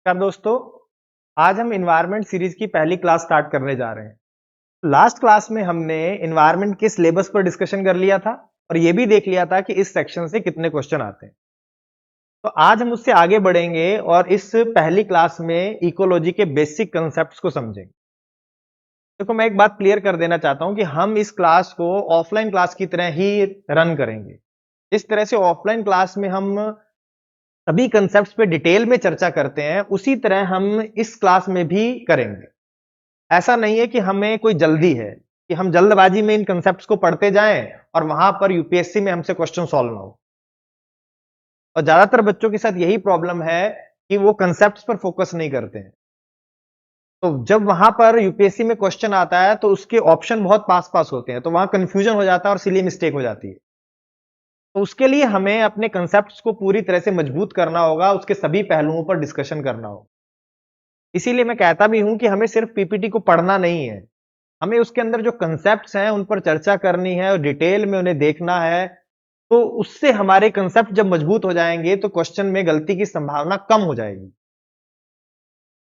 नमस्कार दोस्तों। आज हम इन्वायरमेंट सीरीज की पहली क्लास स्टार्ट करने जा रहे हैं। लास्ट क्लास में हमने इन्वायरमेंट के सिलेबस पर डिस्कशन कर लिया था और यह भी देख लिया था कि इस सेक्शन से कितने क्वेश्चन आते हैं। तो आज हम उससे आगे बढ़ेंगे और इस पहली क्लास में इकोलॉजी के बेसिक कंसेप्ट्स को समझेंगे। देखो, मैं एक बात क्लियर कर देना चाहता हूं कि हम इस क्लास को ऑफलाइन क्लास की तरह ही रन करेंगे। इस तरह से ऑफलाइन क्लास में हम सभी कंसेप्ट्स पे डिटेल में चर्चा करते हैं, उसी तरह हम इस क्लास में भी करेंगे। ऐसा नहीं है कि हमें कोई जल्दी है कि हम जल्दबाजी में इन कंसेप्ट्स को पढ़ते जाएं और वहां पर यूपीएससी में हमसे क्वेश्चन सॉल्व ना हो। और ज्यादातर बच्चों के साथ यही प्रॉब्लम है कि वो कंसेप्ट्स पर फोकस नहीं करते हैं। तो जब वहां पर यूपीएससी में क्वेश्चन आता है तो उसके ऑप्शन बहुत पास पास होते हैं, तो वहां कंफ्यूजन हो जाता है और सिली मिस्टेक हो जाती है। तो उसके लिए हमें अपने कंसेप्ट्स को पूरी तरह से मजबूत करना होगा, उसके सभी पहलुओं पर डिस्कशन करना होगा। इसीलिए मैं कहता भी हूं कि हमें सिर्फ पीपीटी को पढ़ना नहीं है, हमें उसके अंदर जो कंसेप्ट्स हैं उन पर चर्चा करनी है और डिटेल में उन्हें देखना है। तो उससे हमारे कंसेप्ट जब मजबूत हो जाएंगे तो क्वेश्चन में गलती की संभावना कम हो जाएगी।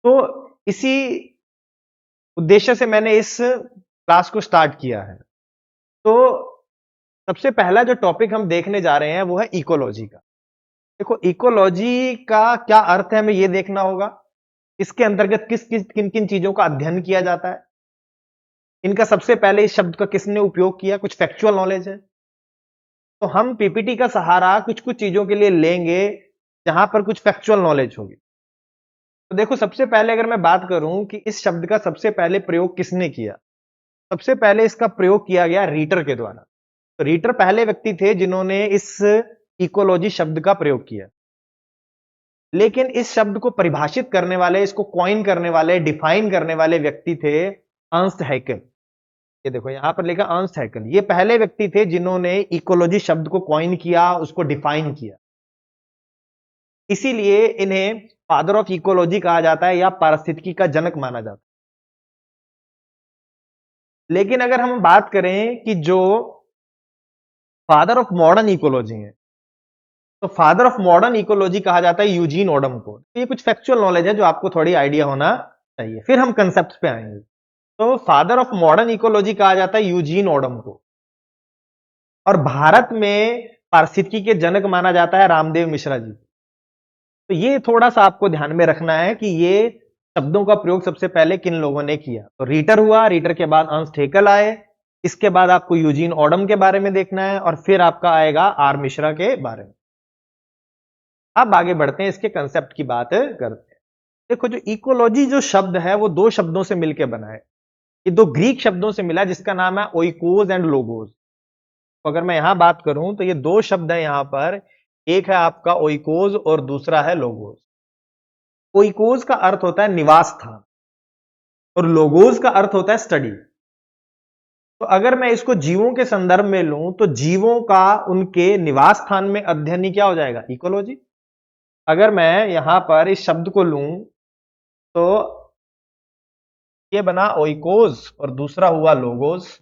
तो इसी उद्देश्य से मैंने इस क्लास को स्टार्ट किया है। तो सबसे पहला जो टॉपिक हम देखने जा रहे हैं वो है इकोलॉजी का। देखो, इकोलॉजी का क्या अर्थ है हमें यह देखना होगा। इसके अंतर्गत किस किस किन किन चीजों का अध्ययन किया जाता है, इनका सबसे पहले इस शब्द का किसने उपयोग किया, कुछ फैक्चुअल नॉलेज है। तो हम पीपीटी का सहारा कुछ कुछ चीजों के लिए लेंगे जहां पर कुछ फैक्चुअल नॉलेज होगी। तो देखो, सबसे पहले अगर मैं बात करूं कि इस शब्द का सबसे पहले प्रयोग किसने किया, सबसे पहले इसका प्रयोग किया गया रीटर के द्वारा। तो रीटर पहले व्यक्ति थे जिन्होंने इस इकोलॉजी शब्द का प्रयोग किया। लेकिन इस शब्द को परिभाषित करने वाले, इसको कॉइन करने वाले, डिफाइन करने वाले व्यक्ति थे अर्न्स्ट हैकेल। ये देखो यहां पर लिखा अर्न्स्ट हैकेल। ये पहले व्यक्ति थे जिन्होंने इकोलॉजी शब्द को कॉइन किया, उसको डिफाइन किया। इसीलिए इन्हें फादर ऑफ इकोलॉजी कहा जाता है या पारिस्थितिकी का जनक माना जाता है। लेकिन अगर हम बात करें कि जो फादर ऑफ मॉडर्न इकोलॉजी है, तो फादर ऑफ मॉडर्न इकोलॉजी कहा जाता है यूजीन ओडम को। तो ये कुछ फैक्चुअल नॉलेज है जो आपको थोड़ी आइडिया होना चाहिए, फिर हम कंसेप्ट पे आएंगे। तो फादर ऑफ मॉडर्न इकोलॉजी कहा जाता है यूजीन ओडम को। और भारत में पारिस्थितिकी के जनक माना जाता है रामदेव मिश्रा जी। तो ये थोड़ा सा आपको ध्यान में रखना है कि ये शब्दों का प्रयोग सबसे पहले किन लोगों ने किया। तो रीटर हुआ, रीटर के बाद अर्न्स्ट हैकेल आए, इसके बाद आपको यूजीन ओडम के बारे में देखना है और फिर आपका आएगा आर मिश्रा के बारे में। अब आगे बढ़ते हैं, इसके कंसेप्ट की बात करते हैं। देखो, जो इकोलॉजी जो शब्द है वो दो शब्दों से मिलकर बना है। ये दो ग्रीक शब्दों से मिला जिसका नाम है ओइकोस एंड लोगोस। तो अगर मैं यहां बात करूं तो ये दो शब्द है यहां पर, एक है आपका ओइकोस और दूसरा है लोगोस। ओइकोस का अर्थ होता है निवास स्थान और लोगोस का अर्थ होता है स्टडी। तो अगर मैं इसको जीवों के संदर्भ में लूं तो जीवों का उनके निवास स्थान में अध्ययन ही क्या हो जाएगा, इकोलॉजी। अगर मैं यहां पर इस शब्द को लूं तो ये बना ओइकोस और दूसरा हुआ लोगोस।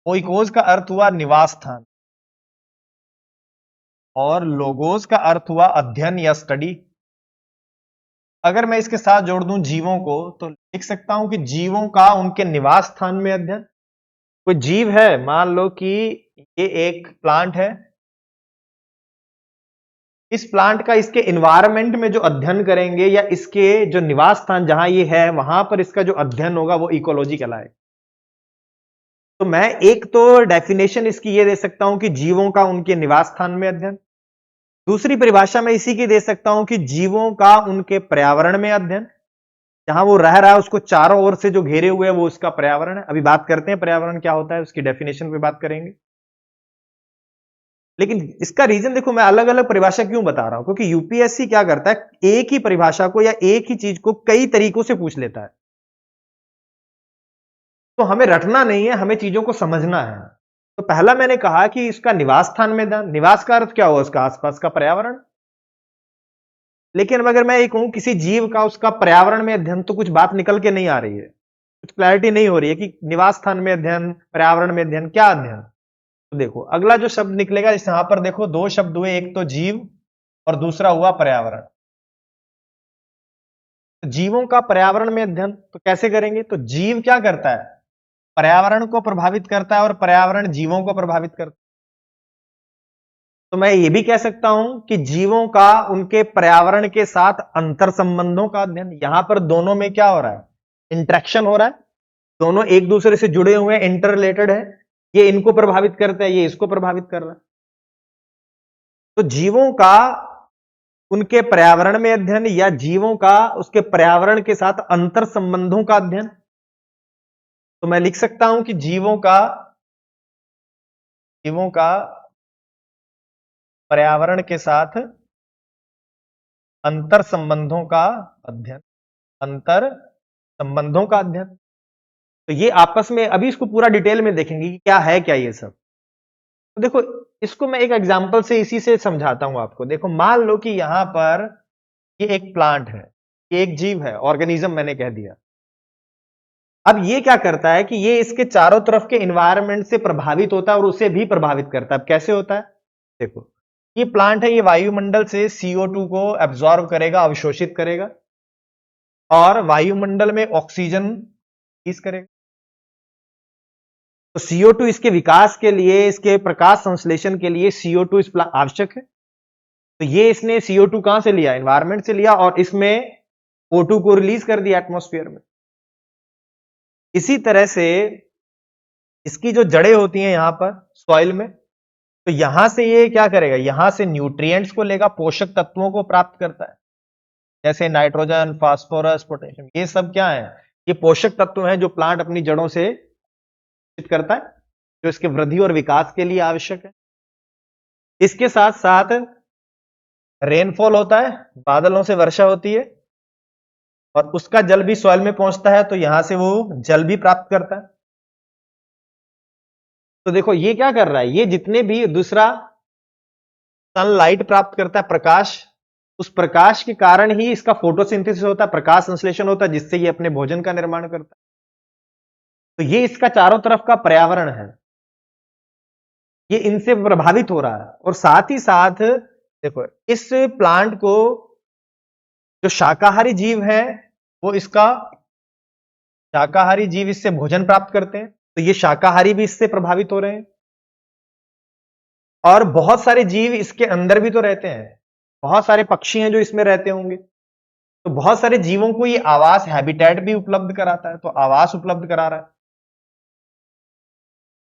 ओइकोस का अर्थ हुआ निवास स्थान और लोगोस का अर्थ हुआ अध्ययन या स्टडी। अगर मैं इसके साथ जोड़ दूं जीवों को तो लिख सकता हूं कि जीवों का उनके निवास स्थान में अध्ययन। कोई जीव है, मान लो कि ये एक प्लांट है, इस प्लांट का इसके एनवायरनमेंट में जो अध्ययन करेंगे या इसके जो निवास स्थान जहां ये है वहां पर इसका जो अध्ययन होगा वो इकोलॉजी कहलाए। तो मैं एक तो डेफिनेशन इसकी ये दे सकता हूं कि जीवों का उनके निवास स्थान में अध्ययन। दूसरी परिभाषा मैं इसी की दे सकता हूं कि जीवों का उनके पर्यावरण में अध्ययन। जहां वो रह रहा है उसको चारों ओर से जो घेरे हुए है वो उसका पर्यावरण है। अभी बात करते हैं पर्यावरण क्या होता है, उसकी डेफिनेशन पे बात करेंगे। लेकिन इसका रीजन देखो, मैं अलग अलग परिभाषा क्यों बता रहा हूं, क्योंकि यूपीएससी क्या करता है, एक ही परिभाषा को या एक ही चीज को कई तरीकों से पूछ लेता है। तो हमें रटना नहीं है, हमें चीजों को समझना है। तो पहला मैंने कहा कि इसका निवास स्थान में ध्यान। निवास का अर्थ क्या हुआ, उसका आसपास का पर्यावरण। लेकिन अब अगर मैं ये कहूं किसी जीव का उसका पर्यावरण में अध्ययन, तो कुछ बात निकल के नहीं आ रही है, कुछ क्लैरिटी नहीं हो रही है कि निवास स्थान में अध्ययन, पर्यावरण में अध्ययन, क्या अध्ययन। तो देखो अगला जो शब्द निकलेगा, इस यहां पर देखो दो शब्द हुए, एक तो जीव और दूसरा हुआ पर्यावरण। जीवों का पर्यावरण में अध्ययन तो कैसे करेंगे? तो जीव क्या करता है? पर्यावरण को प्रभावित करता है और पर्यावरण जीवों को प्रभावित करता है। तो मैं ये भी कह सकता हूं कि जीवों का उनके पर्यावरण के साथ अंतर संबंधों का अध्ययन। यहां पर दोनों में क्या हो रहा है? इंटरेक्शन हो रहा है, दोनों एक दूसरे से जुड़े हुए हैं, इंटर रिलेटेड है। ये इनको प्रभावित करता है, ये इसको प्रभावित कर रहा है। तो जीवों का उनके पर्यावरण में अध्ययन या जीवों का उसके पर्यावरण के साथ अंतर संबंधों का अध्ययन। तो मैं लिख सकता हूं कि जीवों का पर्यावरण के साथ अंतर संबंधों का अध्ययन, अंतर संबंधों का अध्ययन। तो ये आपस में अभी इसको पूरा डिटेल में देखेंगे कि क्या है क्या ये सब। तो देखो, इसको मैं एक एग्जांपल से इसी से समझाता हूं आपको। देखो, मान लो कि यहां पर ये एक प्लांट है, ये एक जीव है, ऑर्गेनिज्म मैंने कह दिया। अब ये क्या करता है कि ये इसके चारों तरफ के एनवायरनमेंट से प्रभावित होता है और उसे भी प्रभावित करता है। अब कैसे होता है? देखो, ये प्लांट है, ये वायुमंडल से CO2 को एब्जॉर्ब करेगा, अवशोषित करेगा और वायुमंडल में ऑक्सीजन रिलीज करेगा। तो CO2 इसके विकास के लिए, इसके प्रकाश संश्लेषण के लिए CO2 इस आवश्यक है। तो ये इसने CO2 कहां से लिया? एनवायरनमेंट से लिया और इसमें O2 को रिलीज कर दिया एटमॉस्फेयर में। इसी तरह से इसकी जो जड़ें होती हैं यहां पर सॉइल में, तो यहां से ये क्या करेगा? यहां से न्यूट्रिएंट्स को लेगा, पोषक तत्वों को प्राप्त करता है, जैसे नाइट्रोजन, फास्फोरस, पोटेशियम। ये सब क्या है? ये पोषक तत्व हैं जो प्लांट अपनी जड़ों से करता है, जो इसके वृद्धि और विकास के लिए आवश्यक है। इसके साथ साथ रेनफॉल होता है, बादलों से वर्षा होती है और उसका जल भी सॉइल में पहुंचता है, तो यहां से वो जल भी प्राप्त करता है। तो देखो, ये क्या कर रहा है? ये जितने भी दूसरा सनलाइट प्राप्त करता है, प्रकाश, उस प्रकाश के कारण ही इसका फोटोसिंथेसिस होता है, प्रकाश संश्लेषण होता है, जिससे ये अपने भोजन का निर्माण करता है। तो ये इसका चारों तरफ का पर्यावरण है, ये इनसे प्रभावित हो रहा है। और साथ ही साथ देखो, इस प्लांट को जो शाकाहारी जीव है, वो इसका शाकाहारी जीव इससे भोजन प्राप्त करते हैं, तो ये शाकाहारी भी इससे प्रभावित हो रहे हैं। और बहुत सारे जीव इसके अंदर भी तो रहते हैं, बहुत सारे पक्षी हैं जो इसमें रहते होंगे, तो बहुत सारे जीवों को ये आवास, हैबिटेट भी उपलब्ध कराता है, तो आवास उपलब्ध करा रहा है।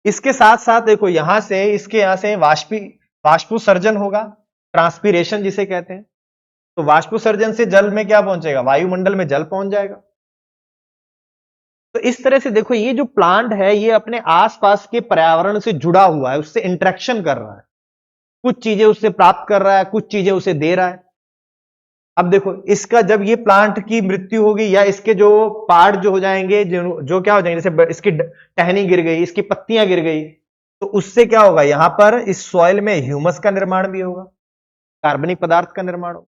इसके साथ साथ देखो, इसके यहां से वाष्पोत्सर्जन होगा, ट्रांसपीरेशन जिसे कहते हैं। तो वाष्पोत्सर्जन से जल में क्या पहुंचेगा? वायुमंडल में जल पहुंच जाएगा। तो इस तरह से देखो, ये जो प्लांट है ये अपने आसपास के पर्यावरण से जुड़ा हुआ है, उससे इंटरेक्शन कर रहा है, कुछ चीजें उससे प्राप्त कर रहा है, कुछ चीजें उसे दे रहा है। अब देखो, इसका जब ये प्लांट की मृत्यु होगी या इसके जो पार्ट जो हो जाएंगे, जो क्या हो जाएंगे, जैसे इसकी टहनी गिर गई, इसकी पत्तियां गिर गई, तो उससे क्या होगा? यहां पर इस सॉइल में ह्यूमस का निर्माण भी होगा, कार्बनिक पदार्थ का निर्माण होगा।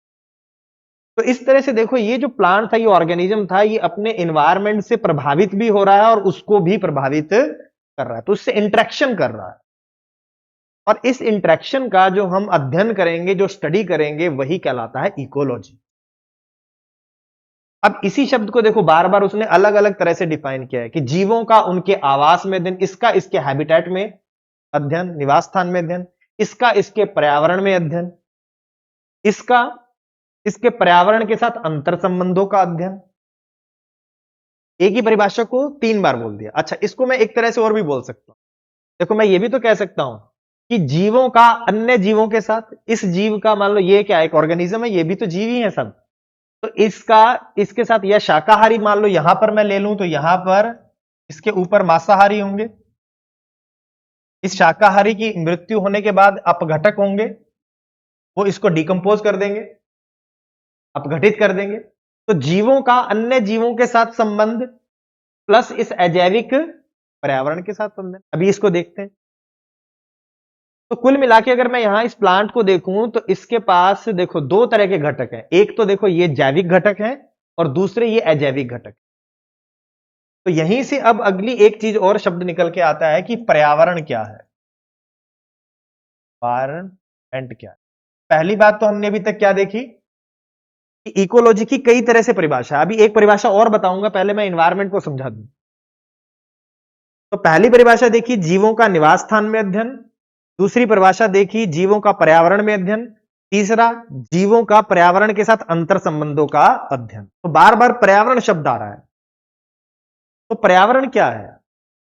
तो इस तरह से देखो, ये जो प्लांट था, ये ऑर्गेनिज्म था, ये अपने एनवायरमेंट से प्रभावित भी हो रहा है और उसको भी प्रभावित कर रहा है, तो उससे इंटरेक्शन कर रहा है। और इस इंटरेक्शन का जो हम अध्ययन करेंगे, जो स्टडी करेंगे, वही कहलाता है इकोलॉजी। अब इसी शब्द को देखो, बार बार उसने अलग अलग तरह से डिफाइन किया है कि जीवों का उनके आवास में अध्ययन, इसका इसके हैबिटेट में अध्ययन, निवास स्थान में अध्ययन, इसका इसके पर्यावरण में अध्ययन, इसका इसके पर्यावरण के साथ अंतर संबंधों का अध्ययन। एक ही परिभाषा को 3 बार बोल दिया। अच्छा, इसको मैं एक तरह से और भी बोल सकता हूं। देखो, मैं ये भी तो कह सकता हूं कि जीवों का अन्य जीवों के साथ, इस जीव का मान लो ये क्या, एक ऑर्गेनिज्म है, ये भी तो जीव ही है सब, तो इसका इसके साथ, या शाकाहारी मान लो यहां पर मैं ले लूं, तो यहां पर इसके ऊपर मांसाहारी होंगे, इस शाकाहारी की मृत्यु होने के बाद अपघटक होंगे, वो इसको डिकम्पोज कर देंगे, अपघटित कर देंगे। तो जीवों का अन्य जीवों के साथ संबंध प्लस इस अजैविक पर्यावरण के साथ संबंध, अभी इसको देखते हैं। तो कुल मिला के अगर मैं यहां इस प्लांट को देखूं, तो इसके पास देखो 2 तरह के घटक हैं। एक तो देखो ये जैविक घटक है और दूसरे ये अजैविक घटक। तो यहीं से अब अगली एक चीज और शब्द निकल के आता है कि पर्यावरण क्या है, एनवायरनमेंट क्या है। पहली बात तो हमने अभी तक क्या देखी? कि इकोलॉजी की कई तरह से परिभाषा है। अभी एक परिभाषा और बताऊंगा, पहले मैं इन्वायरमेंट को समझा दूं। तो पहली परिभाषा देखी, जीवों का निवास स्थान में अध्ययन। दूसरी परिभाषा देखी, जीवों का पर्यावरण में अध्ययन। तीसरा, जीवों का पर्यावरण के साथ अंतर संबंधों का अध्ययन। तो बार बार पर्यावरण शब्द आ रहा है। तो पर्यावरण क्या है?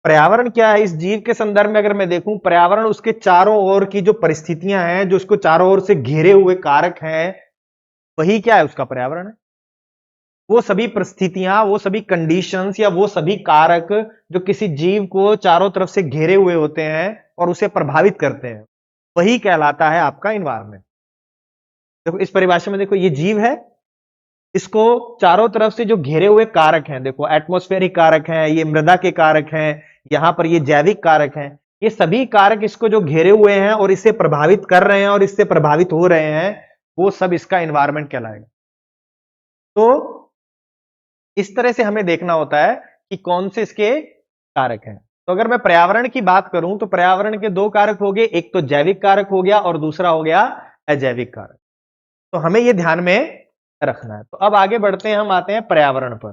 पर्यावरण क्या है इस जीव के संदर्भ में अगर मैं देखूं, पर्यावरण उसके चारों ओर की जो परिस्थितियां हैं, जो उसको चारों ओर से घेरे हुए कारक हैं, वही क्या है? उसका पर्यावरण है। वो सभी परिस्थितियां, वो सभी कंडीशंस या वो सभी कारक जो किसी जीव को चारों तरफ से घेरे हुए होते हैं और उसे प्रभावित करते हैं, वही कहलाता है आपका इन्वायरमेंट। देखो इस परिभाषा में देखो, ये जीव है, इसको चारों तरफ से जो घेरे हुए कारक हैं, देखो एटमॉस्फेरिक कारक हैं, ये मृदा के कारक हैं, यहां पर ये जैविक कारक हैं, ये सभी कारक इसको जो घेरे हुए हैं और इससे प्रभावित कर रहे हैं और इससे प्रभावित हो रहे हैं, वो सब इसका इन्वायरमेंट कहलाएगा। तो इस तरह से हमें देखना होता है कि कौन से इसके कारक हैं। तो अगर मैं पर्यावरण की बात करूं तो पर्यावरण के दो कारक हो गए, एक तो जैविक कारक हो गया और दूसरा हो गया अजैविक कारक। तो हमें यह ध्यान में रखना है। तो अब आगे बढ़ते हैं, हम आते हैं पर्यावरण पर।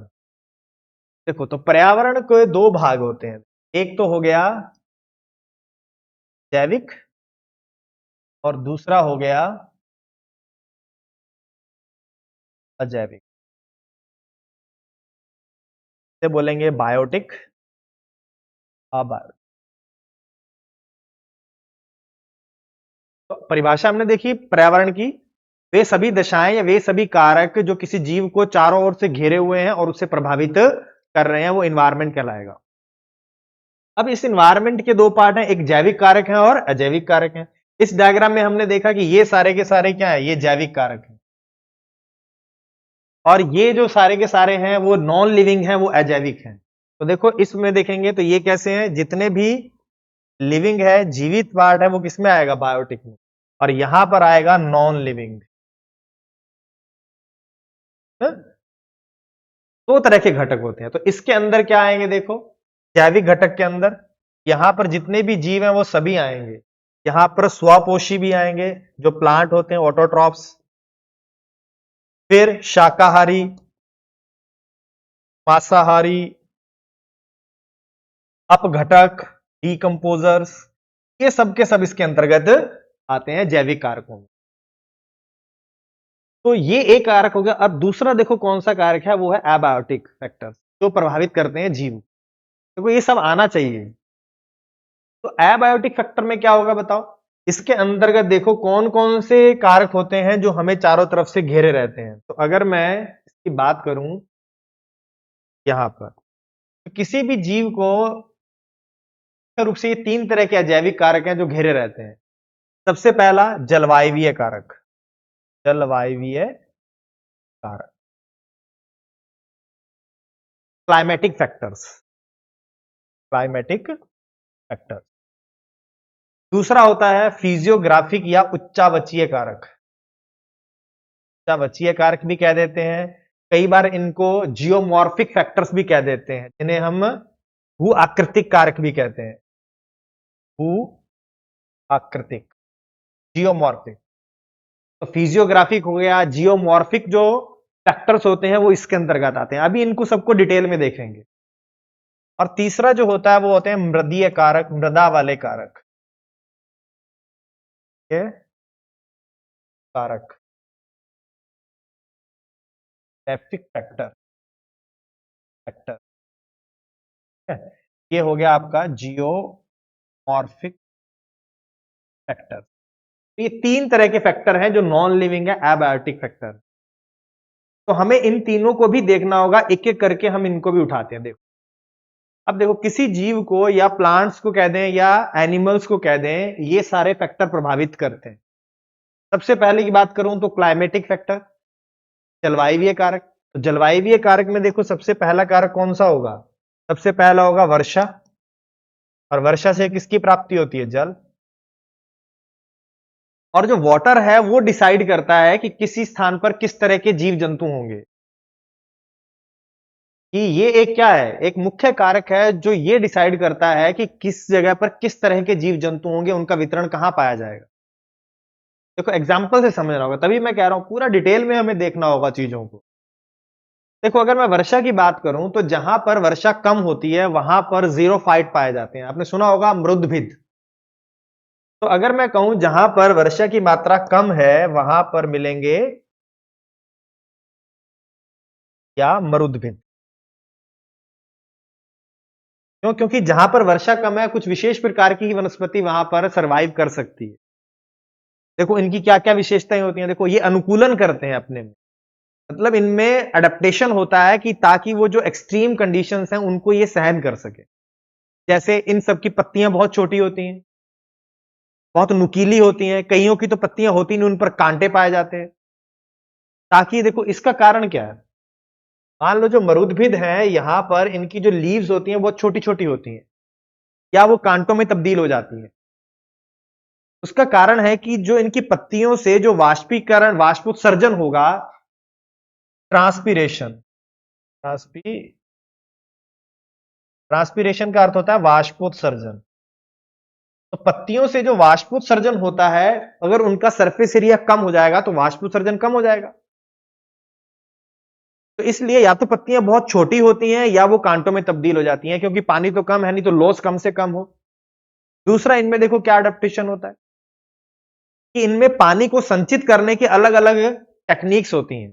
देखो तो पर्यावरण के दो भाग होते हैं, एक तो हो गया जैविक और दूसरा हो गया अजैविक। से बोलेंगे बायोटिक, अबायोटिक। तो परिभाषा हमने देखी पर्यावरण की, वे सभी दशाएं या वे सभी कारक जो किसी जीव को चारों ओर से घेरे हुए हैं और उसे प्रभावित कर रहे हैं, वो इन्वायरमेंट कहलाएगा। अब इस इन्वायरमेंट के दो पार्ट हैं, एक जैविक कारक है और अजैविक कारक है। इस डायग्राम में हमने देखा कि ये सारे के सारे क्या है? ये जैविक कारक हैं, और ये जो सारे के सारे हैं वो नॉन लिविंग हैं, वो अजैविक हैं। तो देखो इसमें देखेंगे तो ये कैसे हैं, जितने भी लिविंग है, जीवित पार्ट है, वो किसमें आएगा? बायोटिक में। और यहां पर आएगा नॉन लिविंग। दो तरह के घटक होते हैं। तो इसके अंदर क्या आएंगे? देखो जैविक घटक के अंदर यहां पर जितने भी जीव हैं वो सभी आएंगे। यहां पर स्वपोषी भी आएंगे, जो प्लांट होते हैं, ऑटोट्रॉप्स। फिर शाकाहारी, मांसाहारी, अपघटक, डिकम्पोजर्स, ये सब के सब इसके अंतर्गत आते हैं जैविक कारकों में। तो ये एक कारक हो गया। अब दूसरा देखो कौन सा कारक है, वो है एबायोटिक फैक्टर्स, जो प्रभावित करते हैं जीव। देखो ये सब आना चाहिए। तो एबायोटिक फैक्टर में क्या होगा बताओ? इसके अंतर्गत देखो कौन कौन से कारक होते हैं जो हमें चारों तरफ से घेरे रहते हैं। तो अगर मैं इसकी बात करूं यहां पर, तो किसी भी जीव को मुख्य रूप से ये तीन तरह के अजैविक कारक हैं जो घेरे रहते हैं। सबसे पहला जलवायवीय कारक, जलवायवीय कारक, क्लाइमेटिक फैक्टर्स, क्लाइमेटिक फैक्टर। दूसरा होता है फिजियोग्राफिक या उच्चावचीय कारक, उच्चावचीय कारक भी कह देते हैं। कई बार इनको जियोमॉर्फिक फैक्टर्स भी कह देते हैं, जिन्हें हम भू आकृतिक कारक भी कहते हैं। भू आकृतिक, जियोमॉर्फिक। तो फिजियोग्राफिक हो गया, जियोमॉर्फिक जो फैक्टर्स होते हैं वो इसके अंतर्गत आते हैं। अभी इनको सबको डिटेल में देखेंगे। और तीसरा जो होता है वो होते हैं मृदीय कारक, मृदा वाले कारक, ये कारक, एपिक फैक्टर, फैक्टर। ये हो गया आपका जियोमॉर्फिक फैक्टर। ये तीन तरह के फैक्टर हैं जो नॉन लिविंग है, एबायोटिक फैक्टर। तो हमें इन तीनों को भी देखना होगा, एक एक करके हम इनको भी उठाते हैं। देखो अब देखो किसी जीव को या प्लांट्स को कह दें या एनिमल्स को कह दें, ये सारे फैक्टर प्रभावित करते हैं। सबसे पहले की बात करूं तो क्लाइमेटिक फैक्टर, जलवायवीय कारक। तो जलवायवीय कारक में देखो सबसे पहला कारक कौन सा होगा? सबसे पहला होगा वर्षा। और वर्षा से किसकी प्राप्ति होती है? जल। और जो वाटर है वो डिसाइड करता है कि किसी स्थान पर किस तरह के जीव जंतु होंगे। कि ये एक क्या है? एक मुख्य कारक है जो ये डिसाइड करता है कि किस जगह पर किस तरह के जीव जंतु होंगे, उनका वितरण कहां पाया जाएगा। देखो एग्जाम्पल से समझना होगा, तभी मैं कह रहा हूं पूरा डिटेल में हमें देखना होगा चीजों को। देखो अगर मैं वर्षा की बात करूं तो जहां पर वर्षा कम होती है वहां पर जीरोफाइट पाए जाते हैं। आपने सुना होगा मृदभिद। तो अगर मैं कहूं जहां पर वर्षा की मात्रा कम है वहां पर मिलेंगे या मरुदभिद। क्यों? क्योंकि जहां पर वर्षा कम है कुछ विशेष प्रकार की वनस्पति वहां पर सरवाइव कर सकती है। देखो इनकी क्या क्या विशेषताएं होती हैं। देखो ये अनुकूलन करते हैं अपने में, मतलब इनमें अडेप्टेशन होता है कि ताकि वो जो एक्सट्रीम कंडीशंस हैं उनको ये सहन कर सके। जैसे इन सब की पत्तियां बहुत छोटी होती हैं, बहुत नुकीली होती हैं, कईयों की तो पत्तियां होती नहीं, उन पर कांटे पाए जाते हैं। ताकि देखो इसका कारण क्या है। मान लो जो मरुदभिद है यहां पर इनकी जो लीव्स होती हैं बहुत छोटी छोटी होती हैं या वो कांटों में तब्दील हो जाती हैं। उसका कारण है कि जो इनकी पत्तियों से जो वाष्पीकरण वाष्पोत्सर्जन होगा, ट्रांसपीरेशन, ट्रांसपी ट्रांसपीरेशन का अर्थ होता है वाष्पोत्सर्जन। तो पत्तियों से जो वाष्पोत्सर्जन होता है, अगर उनका सरफेस एरिया कम हो जाएगा तो वाष्पोत्सर्जन कम हो जाएगा। तो इसलिए या तो पत्तियां बहुत छोटी होती हैं या वो कांटों में तब्दील हो जाती हैं, क्योंकि पानी तो कम है नहीं तो लॉस कम से कम हो। दूसरा इनमें देखो क्या अडेप्टेशन होता है कि इनमें पानी को संचित करने की अलग अलग टेक्निक्स होती हैं।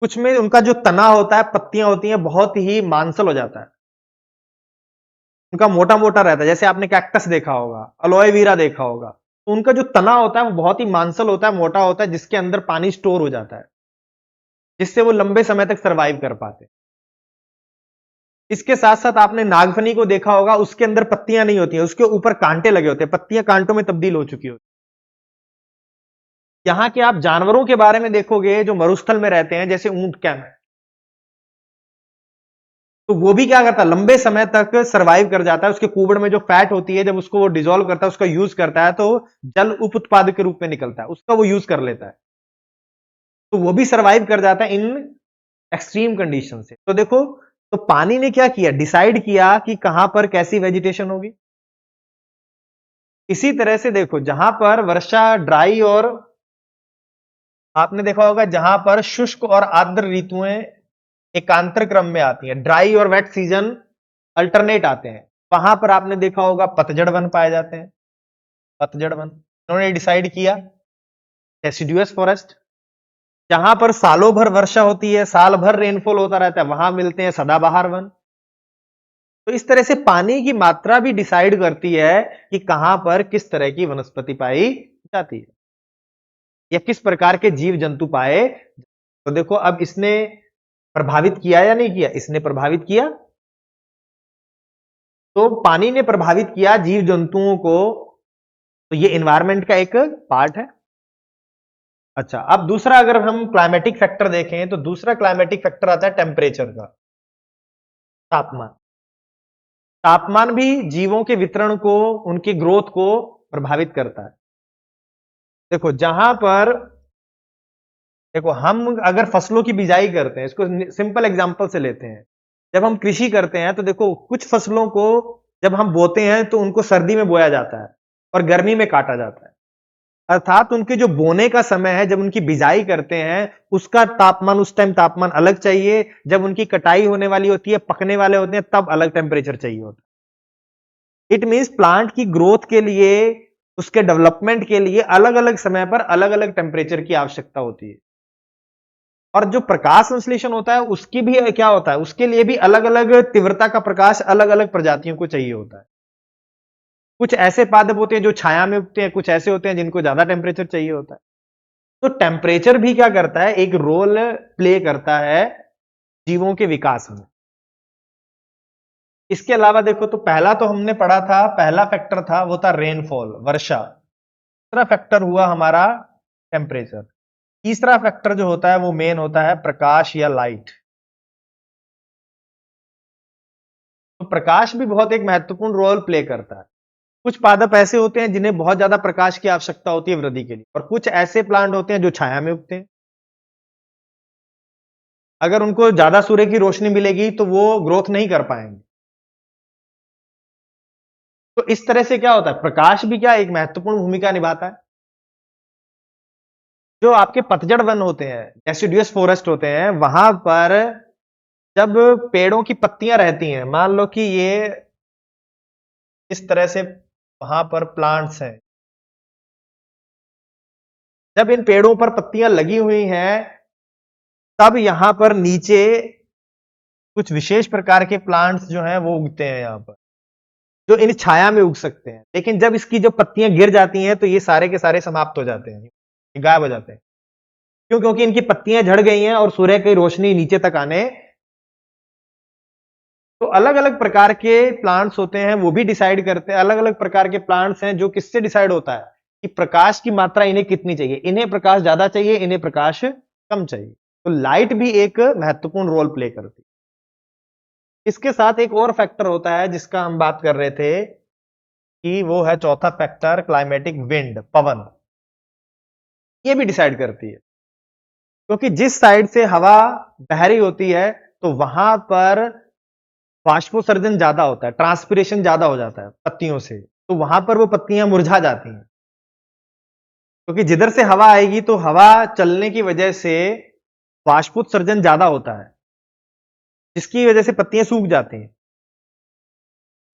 कुछ में उनका जो तना होता है, पत्तियां होती हैं, बहुत ही मांसल हो जाता है, उनका मोटा मोटा रहता है। जैसे आपने कैक्टस देखा होगा, अलोएवीरा देखा होगा, तो उनका जो तना होता है वो बहुत ही मांसल होता है, मोटा होता है, जिसके अंदर पानी स्टोर हो जाता है, जिससे वो लंबे समय तक सर्वाइव कर पाते हैं। इसके साथ साथ आपने नागफनी को देखा होगा, उसके अंदर पत्तियां नहीं होती हैं, उसके ऊपर कांटे लगे होते हैं, पत्तियां कांटों में तब्दील हो चुकी होती हैं। यहां के आप जानवरों के बारे में देखोगे जो मरुस्थल में रहते हैं, जैसे ऊंट कैम, तो वो भी क्या करता है, लंबे समय तक सरवाइव कर जाता है। उसके कुबड़ में जो फैट होती है, जब उसको वो डिजोल्व करता है, उसका यूज करता है, तो जल उप उत्पाद के रूप में निकलता है, उसका वो यूज कर लेता है, तो वो भी सरवाइव कर जाता है इन एक्सट्रीम कंडीशन से। तो देखो, तो पानी ने क्या किया, डिसाइड किया कि कहां पर कैसी वेजिटेशन होगी। इसी तरह से देखो जहां पर वर्षा ड्राई और आपने देखा होगा जहां पर शुष्क और आर्द्र ऋतुएं एकांतर क्रम में आती हैं, ड्राई और वेट सीजन अल्टरनेट आते हैं, वहां पर आपने देखा होगा पतझड़ वन पाए जाते हैं। पतझड़ वन उन्होंने डिसाइड किया। डेसिडुअस फॉरेस्ट, जहां पर सालों भर वर्षा होती है, साल भर रेनफॉल होता रहता है, वहां मिलते हैं सदाबहार वन। तो इस तरह से पानी की मात्रा भी डिसाइड करती है कि कहां पर किस तरह की वनस्पति पाई जाती है या किस प्रकार के जीव जंतु पाए। तो देखो अब इसने प्रभावित किया या नहीं किया, इसने प्रभावित किया। तो पानी ने प्रभावित किया जीव जंतुओं को, तो ये एनवायरमेंट का एक पार्ट है। अच्छा, अब दूसरा अगर हम क्लाइमेटिक फैक्टर देखें तो दूसरा क्लाइमेटिक फैक्टर आता है टेम्परेचर का, तापमान। तापमान भी जीवों के वितरण को, उनकी ग्रोथ को प्रभावित करता है। देखो जहां पर, देखो हम अगर फसलों की बिजाई करते हैं, इसको सिंपल एग्जांपल से लेते हैं, जब हम कृषि करते हैं तो देखो कुछ फसलों को जब हम बोते हैं तो उनको सर्दी में बोया जाता है और गर्मी में काटा जाता है। अर्थात उनके जो बोने का समय है, जब उनकी बिजाई करते हैं उसका तापमान, उस टाइम तापमान अलग चाहिए, जब उनकी कटाई होने वाली होती है, पकने वाले होते हैं, तब अलग टेम्परेचर चाहिए होता है। इट मीन्स प्लांट की ग्रोथ के लिए, उसके डेवलपमेंट के लिए अलग अलग समय पर अलग अलग टेम्परेचर की आवश्यकता होती है। और जो प्रकाश संश्लेषण होता है उसकी भी क्या होता है, उसके लिए भी अलग अलग तीव्रता का प्रकाश अलग अलग प्रजातियों को चाहिए होता है। कुछ ऐसे पादप होते हैं जो छाया में उगते हैं, कुछ ऐसे होते हैं जिनको ज्यादा टेम्परेचर चाहिए होता है। तो टेम्परेचर भी क्या करता है, एक रोल प्ले करता है जीवों के विकास में। इसके अलावा देखो, तो पहला तो हमने पढ़ा था, पहला फैक्टर था वो था रेनफॉल, वर्षा। दूसरा फैक्टर हुआ हमारा टेम्परेचर। तीसरा फैक्टर जो होता है वो मेन होता है प्रकाश या लाइट। तो प्रकाश भी बहुत एक महत्वपूर्ण रोल प्ले करता है। कुछ पादप ऐसे होते हैं जिन्हें बहुत ज्यादा प्रकाश की आवश्यकता होती है वृद्धि के लिए, और कुछ ऐसे प्लांट होते हैं जो छाया में उगते हैं। अगर उनको ज्यादा सूर्य की रोशनी मिलेगी तो वो ग्रोथ नहीं कर पाएंगे। तो इस तरह से क्या होता है, प्रकाश भी क्या एक महत्वपूर्ण भूमिका निभाता है। जो आपके पतझड़ वन होते हैं, डेसिडुअस फॉरेस्ट होते हैं, वहां पर जब पेड़ों की पत्तियां रहती हैं, मान लो कि ये इस तरह से वहां पर प्लांट्स हैं, जब इन पेड़ों पर पत्तियां लगी हुई हैं, तब यहां पर नीचे कुछ विशेष प्रकार के प्लांट्स जो हैं वो उगते हैं यहां पर, जो इन छाया में उग सकते हैं। लेकिन जब इसकी जो पत्तियां गिर जाती हैं तो ये सारे के सारे समाप्त हो जाते हैं, ये गायब हो जाते हैं। क्यों? क्योंकि इनकी पत्तियां झड़ गई हैं और सूर्य की रोशनी नीचे तक आने। तो अलग अलग प्रकार के प्लांट्स होते हैं, वो भी डिसाइड करते हैं। अलग अलग प्रकार के प्लांट्स हैं जो किससे डिसाइड होता है कि प्रकाश की मात्रा इन्हें कितनी चाहिए। इन्हें प्रकाश ज्यादा चाहिए, इन्हें प्रकाश कम चाहिए। तो लाइट भी एक महत्वपूर्ण रोल प्ले करती है। इसके साथ एक और फैक्टर होता है जिसका हम बात कर रहे थे कि वो है चौथा फैक्टर, क्लाइमेटिक विंड, पवन। ये भी डिसाइड करती है, क्योंकि जिस साइड से हवा बह रही होती है तो वहां पर वाष्पोत्सर्जन ज्यादा होता है, ट्रांसपिरेशन ज्यादा हो जाता है पत्तियों से, तो वहां पर वो पत्तियां मुरझा जाती हैं। क्योंकि जिधर से हवा आएगी तो हवा चलने की वजह से वाष्पोत्सर्जन ज्यादा होता है, जिसकी वजह से पत्तियां सूख जाती हैं।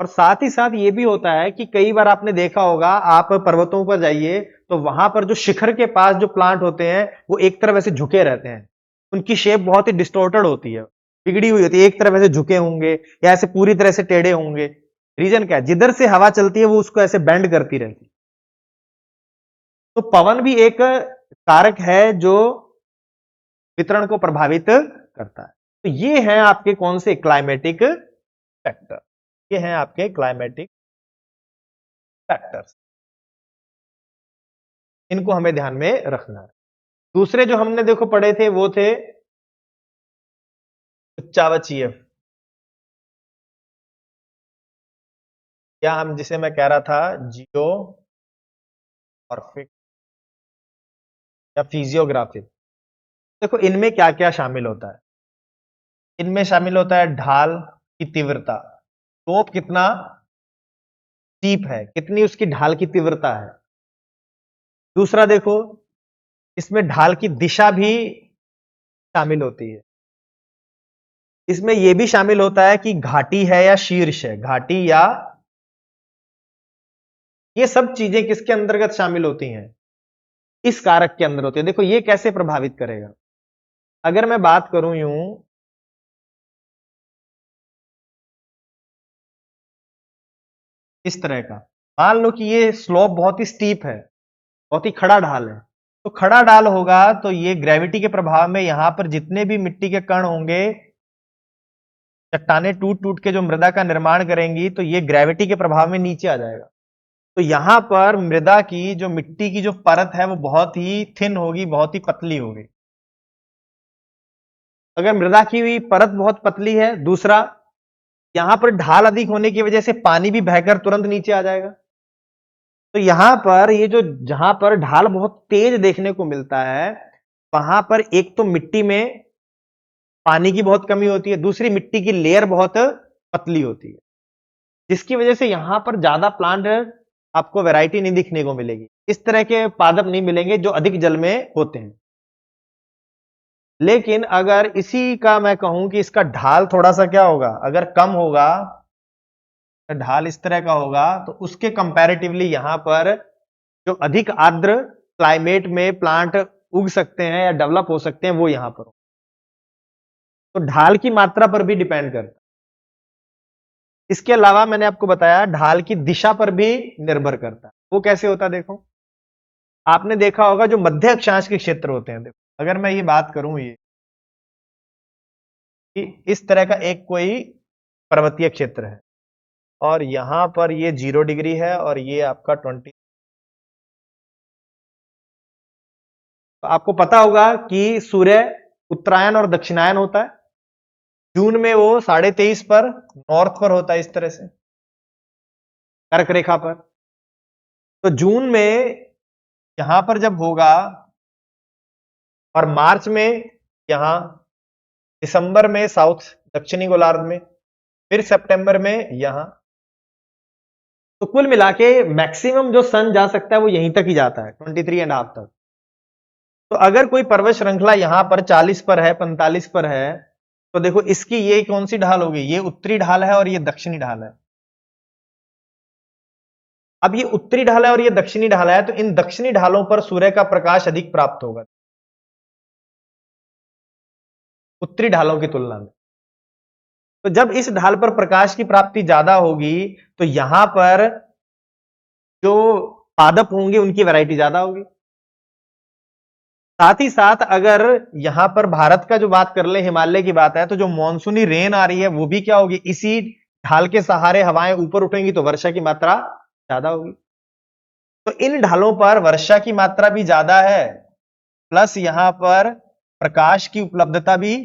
और साथ ही साथ ये भी होता है कि कई बार आपने देखा होगा, आप पर्वतों पर जाइए तो वहां पर जो शिखर के पास जो प्लांट होते हैं वो एक तरफ ऐसे झुके रहते हैं। उनकी शेप बहुत ही डिस्टोर्टेड होती है, बिगड़ी हुई होती है, एक तरफ ऐसे झुके होंगे या ऐसे पूरी तरह से टेढ़े होंगे। रीजन क्या है? जिधर से हवा चलती है वो उसको ऐसे बेंड करती रहती है। तो पवन भी एक कारक है जो वितरण को प्रभावित करता है। तो ये हैं आपके कौन से क्लाइमेटिक फैक्टर, ये हैं आपके क्लाइमेटिक फैक्टर्स। इनको हमें ध्यान में रखना है। दूसरे जो हमने देखो पढ़े थे वो थे उच्चावचीय, या हम जिसे मैं कह रहा था जियो ऑर्फिक या फिजियोग्राफिक। देखो इनमें क्या क्या शामिल होता है। इनमें शामिल होता है ढाल की तीव्रता, स्लोप कितना स्टीप है, कितनी उसकी ढाल की तीव्रता है। दूसरा देखो, इसमें ढाल की दिशा भी शामिल होती है। इसमें यह भी शामिल होता है कि घाटी है या शीर्ष है, घाटी या, ये सब चीजें किसके अंतर्गत शामिल होती हैं? इस कारक के अंदर होती है। देखो ये कैसे प्रभावित करेगा। अगर मैं बात करूं यूं, इस तरह का, मान लो कि ये स्लोप बहुत ही स्टीप है, बहुत ही खड़ा ढाल है। तो खड़ा ढाल होगा तो ये ग्रेविटी के प्रभाव में यहां पर जितने भी मिट्टी के कण होंगे, चट्टाने टूट टूट के जो मृदा का निर्माण करेंगी, तो ये ग्रेविटी के प्रभाव में नीचे आ जाएगा। तो यहां पर मृदा की जो मिट्टी की जो परत है वो बहुत ही थिन होगी, बहुत ही पतली होगी। अगर मृदा की हुई परत बहुत पतली है, दूसरा यहां पर ढाल अधिक होने की वजह से पानी भी बहकर तुरंत नीचे आ जाएगा। तो यहां पर ये जो, जहां पर ढाल बहुत तेज देखने को मिलता है, वहां पर एक तो मिट्टी में पानी की बहुत कमी होती है, दूसरी मिट्टी की लेयर बहुत पतली होती है, जिसकी वजह से यहां पर ज्यादा प्लांट आपको वैरायटी नहीं दिखने को मिलेगी। इस तरह के पादप नहीं मिलेंगे जो अधिक जल में होते हैं। लेकिन अगर इसी का मैं कहूं कि इसका ढाल थोड़ा सा क्या होगा, अगर कम होगा, ढाल इस तरह का होगा, तो उसके कंपैरेटिवली यहां पर जो अधिक आर्द्र क्लाइमेट में प्लांट उग सकते हैं या डेवलप हो सकते हैं वो यहां पर हो। तो ढाल की मात्रा पर भी डिपेंड करता है। इसके अलावा मैंने आपको बताया ढाल की दिशा पर भी निर्भर करता है। वो कैसे होता है? देखो आपने देखा होगा जो मध्य अक्षांश के क्षेत्र होते हैं, देखो अगर मैं ये बात करूं, ये कि इस तरह का एक कोई पर्वतीय क्षेत्र है और यहां पर ये 0 डिग्री है और ये आपका 20। तो आपको पता होगा कि सूर्य उत्तरायण और दक्षिणायन होता है। जून में वो 23.5 पर नॉर्थ पर होता है, इस तरह से कर्क रेखा पर। तो जून में यहां पर जब होगा और मार्च में यहां, दिसंबर में साउथ दक्षिणी गोलार्ध में, फिर सितंबर में यहां। तो कुल मिला के मैक्सिमम जो सन जा सकता है वो यहीं तक ही जाता है, 23.5 तक। तो अगर कोई पर्वत श्रृंखला यहां पर 40 पर है, 45 पर है, तो देखो इसकी ये कौन सी ढाल होगी, ये उत्तरी ढाल है और ये दक्षिणी ढाल है। अब ये उत्तरी ढाल है और ये दक्षिणी ढाल है, तो इन दक्षिणी ढालों पर सूर्य का प्रकाश अधिक प्राप्त होगा उत्तरी ढालों की तुलना में। तो जब इस ढाल पर प्रकाश की प्राप्ति ज्यादा होगी, तो यहां पर जो पादप होंगे उनकी वैरायटी ज्यादा होगी। साथ ही साथ अगर यहां पर भारत का जो बात कर ले, हिमालय की बात है, तो जो मॉनसूनी रेन आ रही है वो भी क्या होगी, इसी ढाल के सहारे हवाएं ऊपर उठेंगी तो वर्षा की मात्रा ज्यादा होगी। तो इन ढालों पर वर्षा की मात्रा भी ज्यादा है, प्लस यहां पर प्रकाश की उपलब्धता भी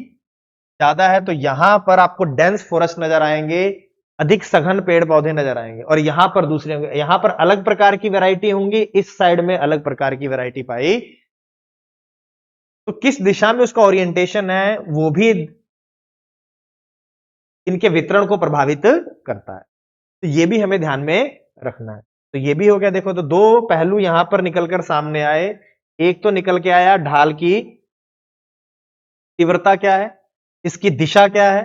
ज्यादा है, तो यहां पर आपको डेंस फॉरेस्ट नजर आएंगे, अधिक सघन पेड़ पौधे नजर आएंगे। और यहां पर दूसरे होंगे, यहां पर अलग प्रकार की वैरायटी होंगी, इस साइड में अलग प्रकार की वैरायटी पाई। तो किस दिशा में उसका ओरिएंटेशन है वो भी इनके वितरण को प्रभावित करता है, तो ये भी हमें ध्यान में रखना है। तो ये भी हो गया। देखो, तो दो पहलू यहां पर निकलकर सामने आए। एक तो निकल के आया ढाल की तीव्रता क्या है, इसकी दिशा क्या है,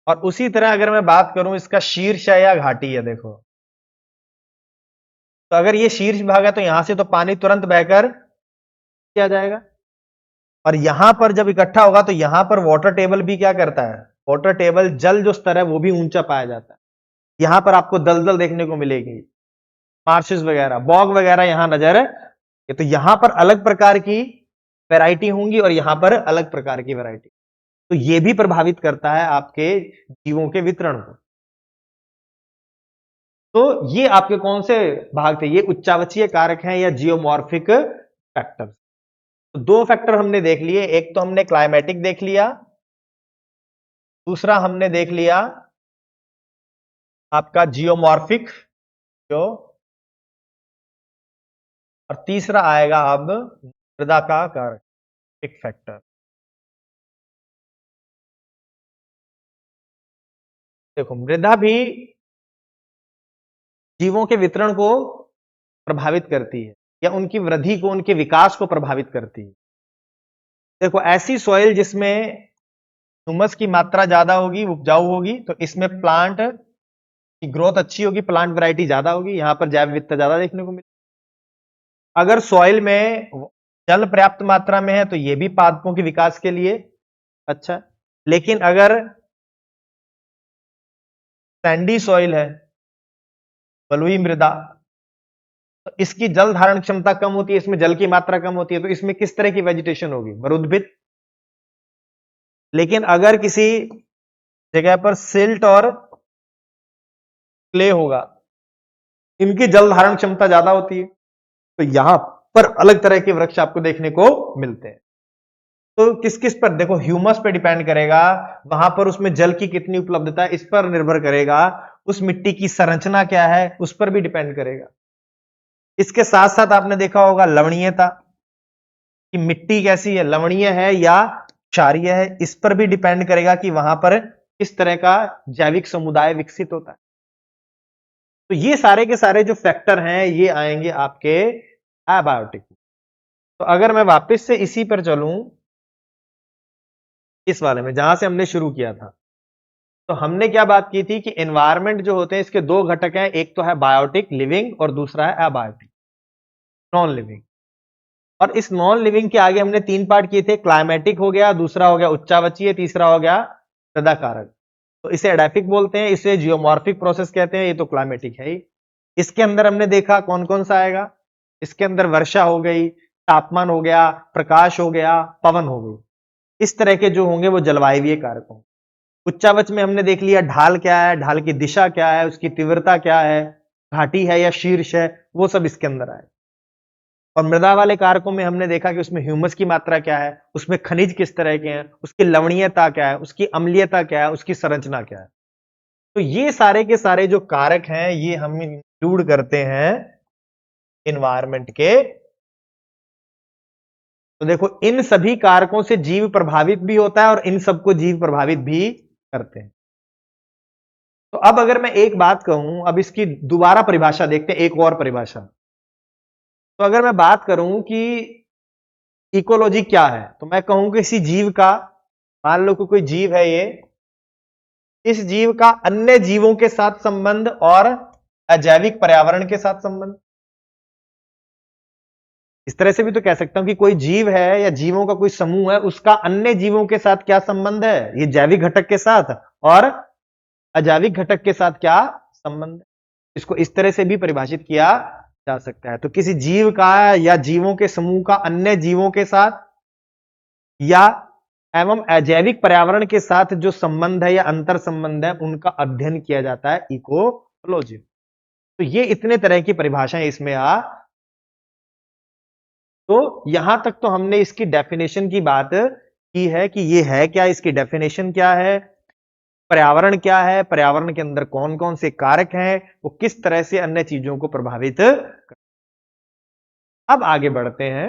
और उसी तरह अगर मैं बात करूं इसका शीर्ष है या घाटी है। देखो, तो अगर ये शीर्ष भाग है तो यहां से तो पानी तुरंत बहकर क्या जाएगा, और यहां पर जब इकट्ठा होगा तो यहां पर वाटर टेबल भी क्या करता है, वाटर टेबल जल जो स्तर है वो भी ऊंचा पाया जाता है। यहां पर आपको दलदल देखने को मिलेगी, मार्शेस वगैरह, बॉग वगैरह यहां नजर, तो यहां पर अलग प्रकार की वैरायटी होंगी और यहां पर अलग प्रकार की वैरायटी। तो यह भी प्रभावित करता है आपके जीवों के वितरण को। तो ये आपके कौन से भाग थे, ये उच्चावचीय कारक हैं या जियोमॉर्फिक फैक्टर। तो दो फैक्टर हमने देख लिए, एक तो हमने क्लाइमेटिक देख लिया, दूसरा हमने देख लिया आपका जियोमॉर्फिक जो, और तीसरा आएगा अब मृदा का कारक, एक फैक्टर। देखो, मृदा भी जीवों के वितरण को प्रभावित करती है या उनकी वृद्धि को, उनके विकास को प्रभावित करती है। देखो, ऐसी सॉइल जिसमें ह्यूमस की मात्रा ज्यादा होगी, उपजाऊ होगी, तो इसमें प्लांट की ग्रोथ अच्छी होगी, प्लांट वैरायटी ज्यादा होगी, यहां पर जैव विविधता ज्यादा देखने को मिलेगी। अगर सॉइल में जल पर्याप्त मात्रा में है तो यह भी पादपों के विकास के लिए अच्छा है। लेकिन अगर सैंडी सॉइल है, बलुई मृदा, तो इसकी जल धारण क्षमता कम होती है, इसमें जल की मात्रा कम होती है, तो इसमें किस तरह की वेजिटेशन होगी, मरुद्भिद। लेकिन अगर किसी जगह पर सिल्ट और क्ले होगा, इनकी जल धारण क्षमता ज्यादा होती है, तो यहां पर अलग तरह के वृक्ष आपको देखने को मिलते हैं। तो किस किस पर, देखो, ह्यूमस पे डिपेंड करेगा, वहां पर उसमें जल की कितनी उपलब्धता है इस पर निर्भर करेगा, उस मिट्टी की संरचना क्या है उस पर भी डिपेंड करेगा। इसके साथ साथ आपने देखा होगा लवणीयता, कि मिट्टी कैसी है, लवणीय है या क्षारीय है, इस पर भी डिपेंड करेगा कि वहां पर किस तरह का जैविक समुदाय विकसित होता है। तो ये सारे के सारे जो फैक्टर हैं ये आएंगे आपके एबायोटिक। तो अगर मैं वापस से इसी पर चलूं, इस वाले में जहां से हमने शुरू किया था, तो हमने क्या बात की थी कि एनवायरमेंट जो होते हैं इसके दो घटक हैं, एक तो है बायोटिक लिविंग और दूसरा है एबायोटिक नॉन लिविंग। और इस नॉन लिविंग के आगे हमने तीन पार्ट किए थे, क्लाइमेटिक हो गया, दूसरा हो गया उच्चावचीय, तीसरा हो गया मृदा कारक। तो इसे एडाफिक बोलते हैं, इसे जियोमॉर्फिक प्रोसेस कहते हैं, ये तो क्लाइमेटिक है ही। इसके अंदर हमने देखा कौन कौन सा आएगा, इसके अंदर वर्षा हो गई, तापमान हो गया, प्रकाश हो गया, पवन हो गई, इस तरह के जो होंगे वो जलवायवीय कारक होंगे। उच्चावच में हमने देख लिया ढाल क्या है, ढाल की दिशा क्या है, उसकी तीव्रता क्या है, घाटी है या शीर्ष है, वो सब इसके अंदर आए। और मृदा वाले कारकों में हमने देखा कि उसमें ह्यूमस की मात्रा क्या है, उसमें खनिज किस तरह के हैं, उसकी लवणीयता क्या है, उसकी अम्लीयता क्या है, उसकी संरचना क्या है। तो ये सारे के सारे जो कारक हैं ये हम इंक्लूड करते हैं इन्वायरमेंट के। तो देखो, इन सभी कारकों से जीव प्रभावित भी होता है और इन सबको जीव प्रभावित भी करते हैं। तो अब अगर मैं एक बात कहूं, अब इसकी दोबारा परिभाषा देखते हैं, एक और परिभाषा। तो अगर मैं बात करूं कि इकोलॉजी क्या है? तो मैं कहूं किसी जीव का, मान लो कि कोई जीव है ये, इस जीव का अन्य जीवों के साथ संबंध और अजैविक पर्यावरण के साथ संबंध। इस तरह से भी तो कह सकता हूं कि कोई जीव है या जीवों का कोई समूह है, उसका अन्य जीवों के साथ क्या संबंध है? ये जैविक घटक के साथ और अजैविक घटक के साथ क्या संबंध है? इसको इस तरह से भी परिभाषित किया जा सकता है। तो किसी जीव का या जीवों के समूह का अन्य जीवों के साथ या एवं अजैविक पर्यावरण के साथ जो संबंध है या अंतर संबंध है, उनका अध्ययन किया जाता है इकोलॉजी। तो ये इतने तरह की परिभाषाएं इसमें तो यहां तक तो हमने इसकी डेफिनेशन की बात की है कि ये है क्या, इसकी डेफिनेशन क्या है, पर्यावरण क्या है, पर्यावरण के अंदर कौन कौन से कारक हैं, वो किस तरह से अन्य चीजों को प्रभावित कर। अब आगे बढ़ते हैं।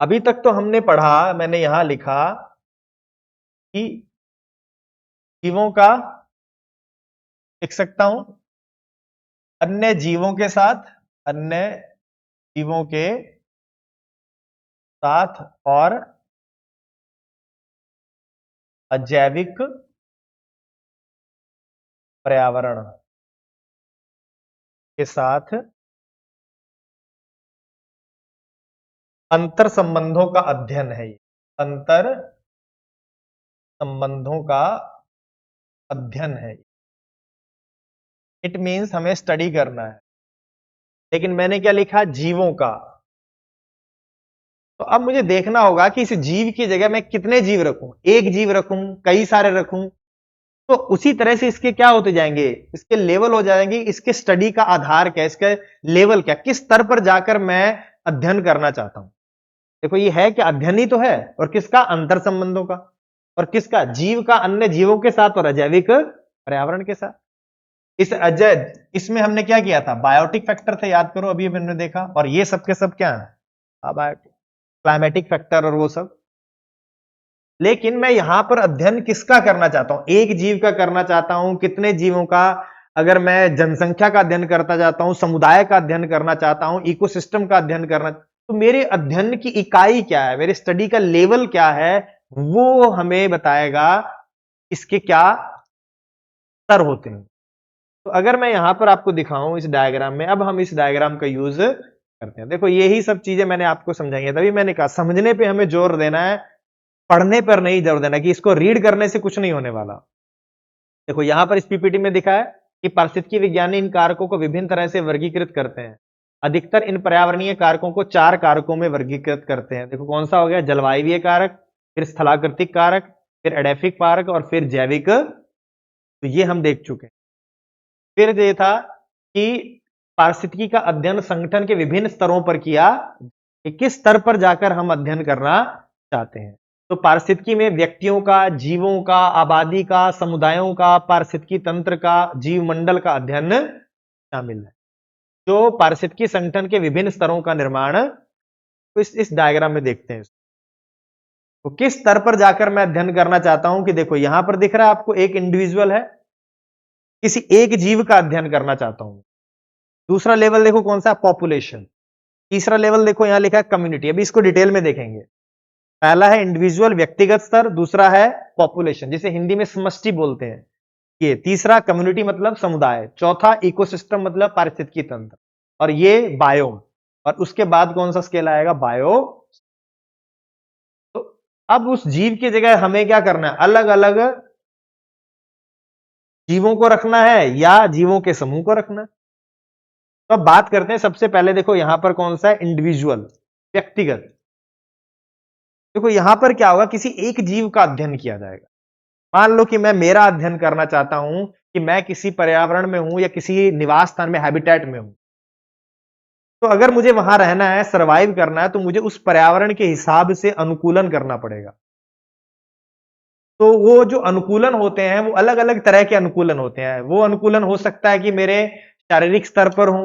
अभी तक तो हमने पढ़ा, मैंने यहां लिखा कि जीवों का, लिख सकता हूं, अन्य जीवों के साथ, अन्य जीवों के साथ और अजैविक पर्यावरण के साथ अंतर संबंधों का अध्ययन है। अंतर संबंधों का अध्ययन है। इट मीन्स हमें स्टडी करना है। लेकिन मैंने क्या लिखा? जीवों का। तो अब मुझे देखना होगा कि इस जीव की जगह मैं कितने जीव रखूं, एक जीव रखूं, कई सारे रखूं। तो उसी तरह से इसके क्या होते जाएंगे, इसके लेवल हो जाएंगे, इसके स्टडी का आधार क्या, इसका लेवल क्या, किस स्तर पर जाकर मैं अध्ययन करना चाहता हूं। देखो ये है कि अध्ययन ही तो है, और किसका? अंतर संबंधों का। और किसका? जीव का अन्य जीवों के साथ और अजैविक पर्यावरण के साथ। इस अजय इसमें हमने क्या किया था? बायोटिक फैक्टर थे, याद करो, अभी हमने देखा। और ये सब के सब क्या है? बायोटिक, क्लाइमेटिक फैक्टर और वो सब। लेकिन मैं यहां पर अध्ययन किसका करना चाहता हूं? एक जीव का करना चाहता हूं, कितने जीवों का? अगर मैं जनसंख्या का अध्ययन करता जाता हूं, समुदाय का अध्ययन करना चाहता हूं, इकोसिस्टम का अध्ययन करना, तो मेरे अध्ययन की इकाई क्या है, मेरे स्टडी का लेवल क्या है, वो हमें बताएगा इसके क्या स्तर होते हैं। तो अगर मैं यहां पर आपको दिखाऊं इस डायग्राम में, अब हम इस डायग्राम का यूज करते हैं। देखो यही सब चीजें मैंने आपको समझाई है, तभी मैंने कहा समझने पे हमें जोर देना है, पढ़ने पर नहीं जोर देना कि इसको रीड करने से कुछ नहीं होने वाला। देखो यहां पर इस पीपीटी में दिखा है कि पारिस्थितिकी विज्ञानी इन कारकों को विभिन्न तरह से वर्गीकृत करते हैं। अधिकतर इन पर्यावरणीय कारकों को 4 कारकों में वर्गीकृत करते हैं। देखो कौन सा हो गया? जलवायवीय कारक, फिर स्थलाकृतिक कारक, फिर एडेफिक कारक और फिर जैविक। तो ये हम देख चुके हैं। फिर ये था कि पारिस्थितिकी का अध्ययन संगठन के विभिन्न स्तरों पर किया, कि किस स्तर पर जाकर हम अध्ययन करना चाहते हैं। तो पारिस्थितिकी में व्यक्तियों का, जीवों का, आबादी का, समुदायों का, पारिस्थितिकी तंत्र का, जीव मंडल का अध्ययन शामिल है। जो पारिस्थितिकी संगठन के विभिन्न स्तरों का निर्माण, तो इस डायग्राम में देखते हैं। तो किस स्तर पर जाकर मैं अध्ययन करना चाहता हूं, कि देखो यहां पर दिख रहा है आपको, एक इंडिविजुअल है, किसी एक जीव का अध्ययन करना चाहता हूं। दूसरा लेवल देखो कौन सा? पॉपुलेशन। तीसरा लेवल देखो यहां लिखा है कम्युनिटी। अभी इसको डिटेल में देखेंगे। पहला है इंडिविजुअल, व्यक्तिगत स्तर। दूसरा है पॉपुलेशन, जिसे हिंदी में समष्टि बोलते हैं। ये तीसरा कम्युनिटी मतलब समुदाय। चौथा इकोसिस्टम मतलब पारिस्थितिकी तंत्र। और ये बायोम। और उसके बाद कौन सा स्केल आएगा? बायो। तो अब उस जीव की जगह हमें क्या करना है? अलग अलग जीवों को रखना है या जीवों के समूह को रखना है। तो अब बात करते हैं। सबसे पहले देखो यहां पर कौन सा है? इंडिविजुअल, व्यक्तिगत। देखो यहां पर क्या होगा? किसी एक जीव का अध्ययन किया जाएगा। मान लो कि मैं मेरा अध्ययन करना चाहता हूं कि मैं किसी पर्यावरण में हूं या किसी निवास स्थान में, हैबिटेट में हूं। तो अगर मुझे वहां रहना है, सरवाइव करना है, तो मुझे उस पर्यावरण के हिसाब से अनुकूलन करना पड़ेगा। तो वो जो अनुकूलन होते हैं, वो अलग अलग तरह के अनुकूलन होते हैं। वो अनुकूलन हो सकता है कि मेरे शारीरिक स्तर पर हो,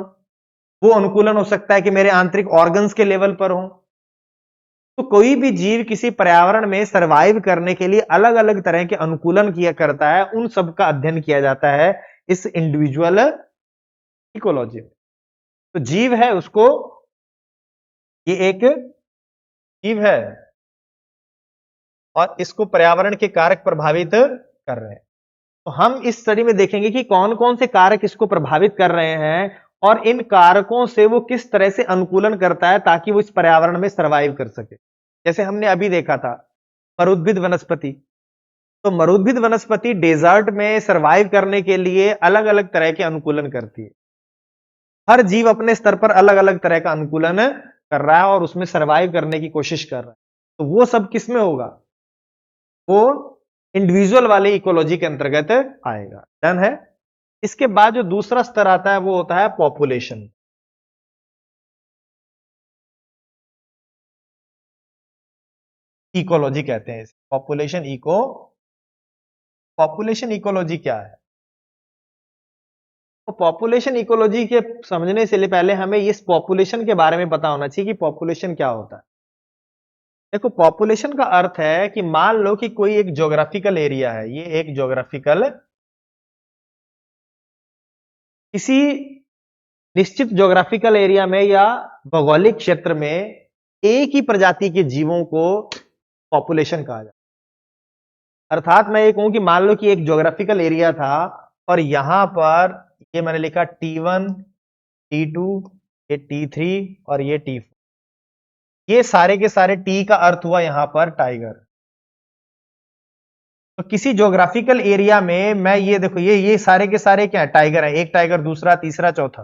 वो अनुकूलन हो सकता है कि मेरे आंतरिक ऑर्गन्स के लेवल पर हो। तो कोई भी जीव किसी पर्यावरण में सरवाइव करने के लिए अलग अलग तरह के अनुकूलन किया करता है, उन सब का अध्ययन किया जाता है इस इंडिविजुअल इकोलॉजी में। तो जीव है उसको, ये एक जीव है और इसको पर्यावरण के कारक प्रभावित कर रहे हैं। तो हम इस स्टडी में देखेंगे कि कौन कौन से कारक इसको प्रभावित कर रहे हैं और इन कारकों से वो किस तरह से अनुकूलन करता है ताकि वो इस पर्यावरण में सरवाइव कर सके। जैसे हमने अभी देखा था मरुद्भिद वनस्पति, तो मरुद्भिद वनस्पति डेजर्ट में सरवाइव करने के लिए अलग अलग तरह के अनुकूलन करती है। हर जीव अपने स्तर पर अलग अलग तरह का अनुकूलन कर रहा है और उसमें सरवाइव करने की कोशिश कर रहा है। तो वो सब किस में होगा, वो इंडिविजुअल वाले इकोलॉजी के अंतर्गत आएगा। डन है। इसके बाद जो दूसरा स्तर आता है वो होता है पॉपुलेशन। इकोलॉजी कहते हैं इसे, पॉपुलेशन इको। पॉपुलेशन इकोलॉजी क्या है? तो पॉपुलेशन इकोलॉजी के समझने से पहले हमें इस पॉपुलेशन के बारे में पता होना चाहिए कि पॉपुलेशन क्या होता है। देखो, पॉपुलेशन का अर्थ है कि मान लो कि कोई एक ज्योग्राफिकल एरिया है, ये एक ज्योग्राफिकल, किसी निश्चित ज्योग्राफिकल एरिया में या भौगोलिक क्षेत्र में एक ही प्रजाति के जीवों को पॉपुलेशन कहा जाता है। अर्थात मैं ये कहूं कि मान लो कि एक ज्योग्राफिकल एरिया था और यहां पर ये मैंने लिखा T1, T2, ये T3 और ये T4। ये सारे के सारे टी का अर्थ हुआ यहां पर टाइगर। तो किसी ज्योग्राफिकल एरिया में मैं ये देखो, ये सारे के सारे क्या है, टाइगर है। एक टाइगर, दूसरा, तीसरा, चौथा।